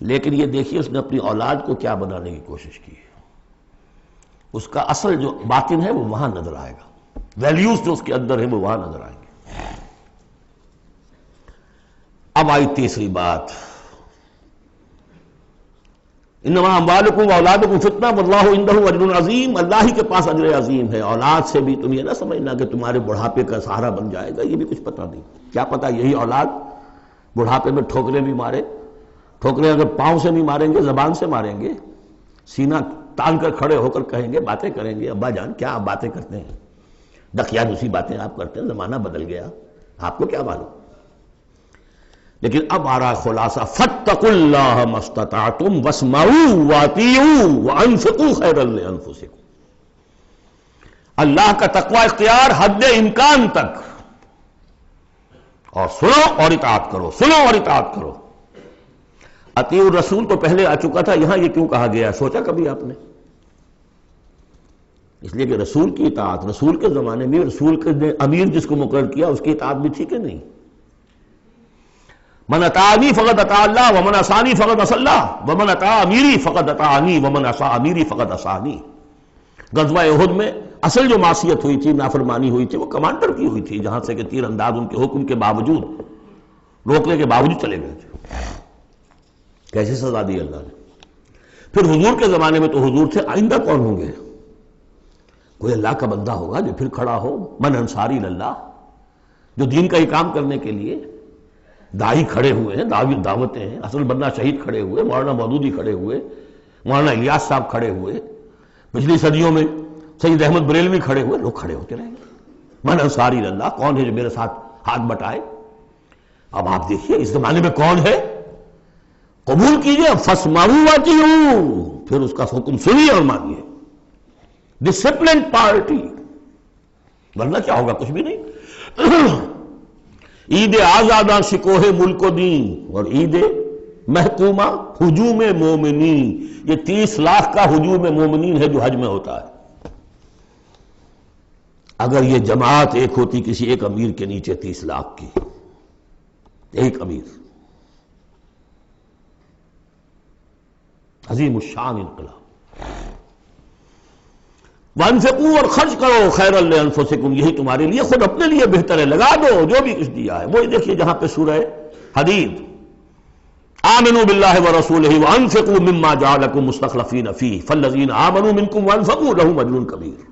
Speaker 1: لیکن یہ دیکھیے اس نے اپنی اولاد کو کیا بنانے کی کوشش کی ہے. اس کا اصل جو باطن ہے وہ وہاں نظر آئے گا. ویلیوز جو اس کے اندر ہیں وہ وہاں نظر آئیں گے. اب آئی تیسری بات، انما اموالکم واولادکم فتنہ واللہ عندہ اجر عظیم. اللہ ہی کے پاس اجر عظیم ہے. اولاد سے بھی تم یہ نہ سمجھنا کہ تمہارے بڑھاپے کا سہارا بن جائے گا، یہ بھی کچھ پتہ نہیں. کیا پتہ یہی اولاد بڑھاپے میں ٹھوکریں بھی مارے. ٹھوکریں اگر پاؤں سے نہیں ماریں گے زبان سے ماریں گے. سینہ تان کر کھڑے ہو کر کہیں گے، باتیں کریں گے، ابا جان کیا آپ باتیں کرتے ہیں، دقیانوسی باتیں آپ کرتے ہیں، زمانہ بدل گیا، آپ کو کیا معلوم. لیکن اب آ رہا خلاصہ، فاتقوا اللہ ما استطعتم واسمعوا واطیعوا وانفقوا خیرا لانفسکم. اللہ کا تقوی اختیار حد امکان تک، اور سنو اور اطاعت کرو، سنو اور اطاعت کرو. اطیعوا الرسول تو پہلے آ چکا تھا، یہاں یہ کیوں کہا گیا؟ سوچا کبھی آپ نے؟ اس لیے کہ رسول کی اطاعت، رسول کے زمانے میں رسول کے امیر جس کو مقرر کیا اس کی اطاعت بھی تھی کہ نہیں؟ من اطاعنی فقد اطاع اللہ ومن عصانی فقد عصى اللہ ومن اطاع امیری فقد اطاعنی ومن عصى امیری فقد عصانی. غزوہ احد میں اصل جو معصیت ہوئی تھی، نافرمانی ہوئی تھی، وہ کمانڈر کی ہوئی تھی، جہاں سے کہ تیر انداز ان کے حکم کے باوجود، روکنے کے باوجود چلے گئے تھے. کیسی سزا دی اللہ نے. پھر حضور کے زمانے میں تو حضور تھے، آئندہ کون ہوں گے؟ کوئی اللہ کا بندہ ہوگا جو پھر کھڑا ہو، من انصاری اللہ، جو دین کا ہی کام کرنے کے لیے. داعی کھڑے ہوئے ہیں، دعوتیں ہیں. اصل بندہ شہید کھڑے ہوئے، مولانا مودودی کھڑے ہوئے، مولانا الیاس صاحب کھڑے ہوئے، پچھلی صدیوں میں سید احمد بریلوی کھڑے ہوئے. لوگ کھڑے ہوتے رہیں گے. من انصاری اللہ، کون ہے جو میرے ساتھ ہاتھ بٹائے؟ اب آپ دیکھیے اس زمانے میں کون ہے. قبول کیجئے، فاسمعوا واطیعوا، پھر اس کا حکم سنیے اور مانیے. ڈسپلن پارٹی، ورنہ کیا ہوگا؟ کچھ بھی نہیں. عید آزاداں شکوہ ملک و دین اور عید محکومہ ہجوم مومنین. یہ 30 لاکھ کا ہجوم مومنین ہے جو حج میں ہوتا ہے. اگر یہ جماعت ایک ہوتی کسی ایک امیر کے نیچے 30 لاکھ کی، ایک امیر، عظیم الشان انقلاب. وانفقوا، اور خرچ کرو، خیرا لانفسکم، یہی تمہارے لیے، خود اپنے لیے بہتر ہے. لگا دو جو بھی کچھ دیا ہے. وہی دیکھیے جہاں پہ سورہ حدید، آمنوا باللہ ورسولہ وانفقوا مما جعلکم مستخلفین فیہ فالذین آمنوا منکم وانفقوا لہم اجر کبیر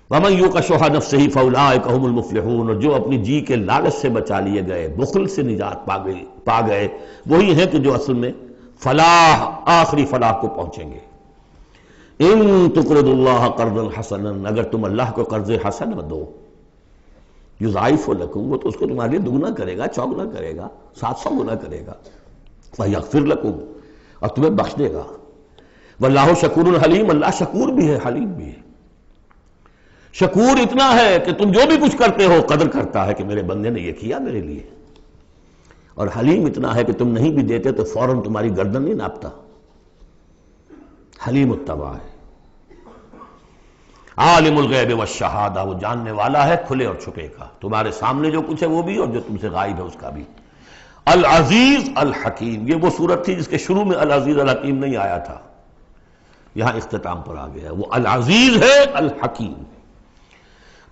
Speaker 1: ومن یوق شح نفسہ فاولئک ھم المفلحون. اور جو اپنی جی کے لالچ سے بچا لیے گئے، بخل سے نجات پا گئے، وہی ہیں کہ جو اصل میں فلاح، آخری فلاح کو پہنچیں گے. ان تقرضوا اللہ قرضا حسنا، اگر تم اللہ کو قرض حسن دو، یضاعف لکم، وہ تو اس کو تمہارے لیے دگنا کرے گا، چوگنا کرے گا، 700 گنا کرے گا. ویغفر لکم، اور تمہیں بخش دے گا. واللہ شکور حلیم، اللہ شکور بھی ہے، حلیم بھی ہے. شکور اتنا ہے کہ تم جو بھی کچھ کرتے ہو قدر کرتا ہے کہ میرے بندے نے یہ کیا میرے لیے. اور حلیم اتنا ہے کہ تم نہیں بھی دیتے تو فوراً تمہاری گردن نہیں ناپتا. حلیم الطبع ہے. عالم الغیب والشہادہ، وہ جاننے والا ہے کھلے اور چھپے کا. تمہارے سامنے جو کچھ ہے وہ بھی، اور جو تم سے غائب ہے اس کا بھی. العزیز الحکیم، یہ وہ صورت تھی جس کے شروع میں العزیز الحکیم نہیں آیا تھا، یہاں اختتام پر آ گیا. وہ العزیز ہے الحکیم.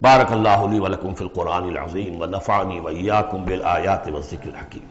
Speaker 1: بارک اللہ لی ولکم فی القرآن العظیم ونفعنی وإیاکم بالآیات والذکر الحکیم.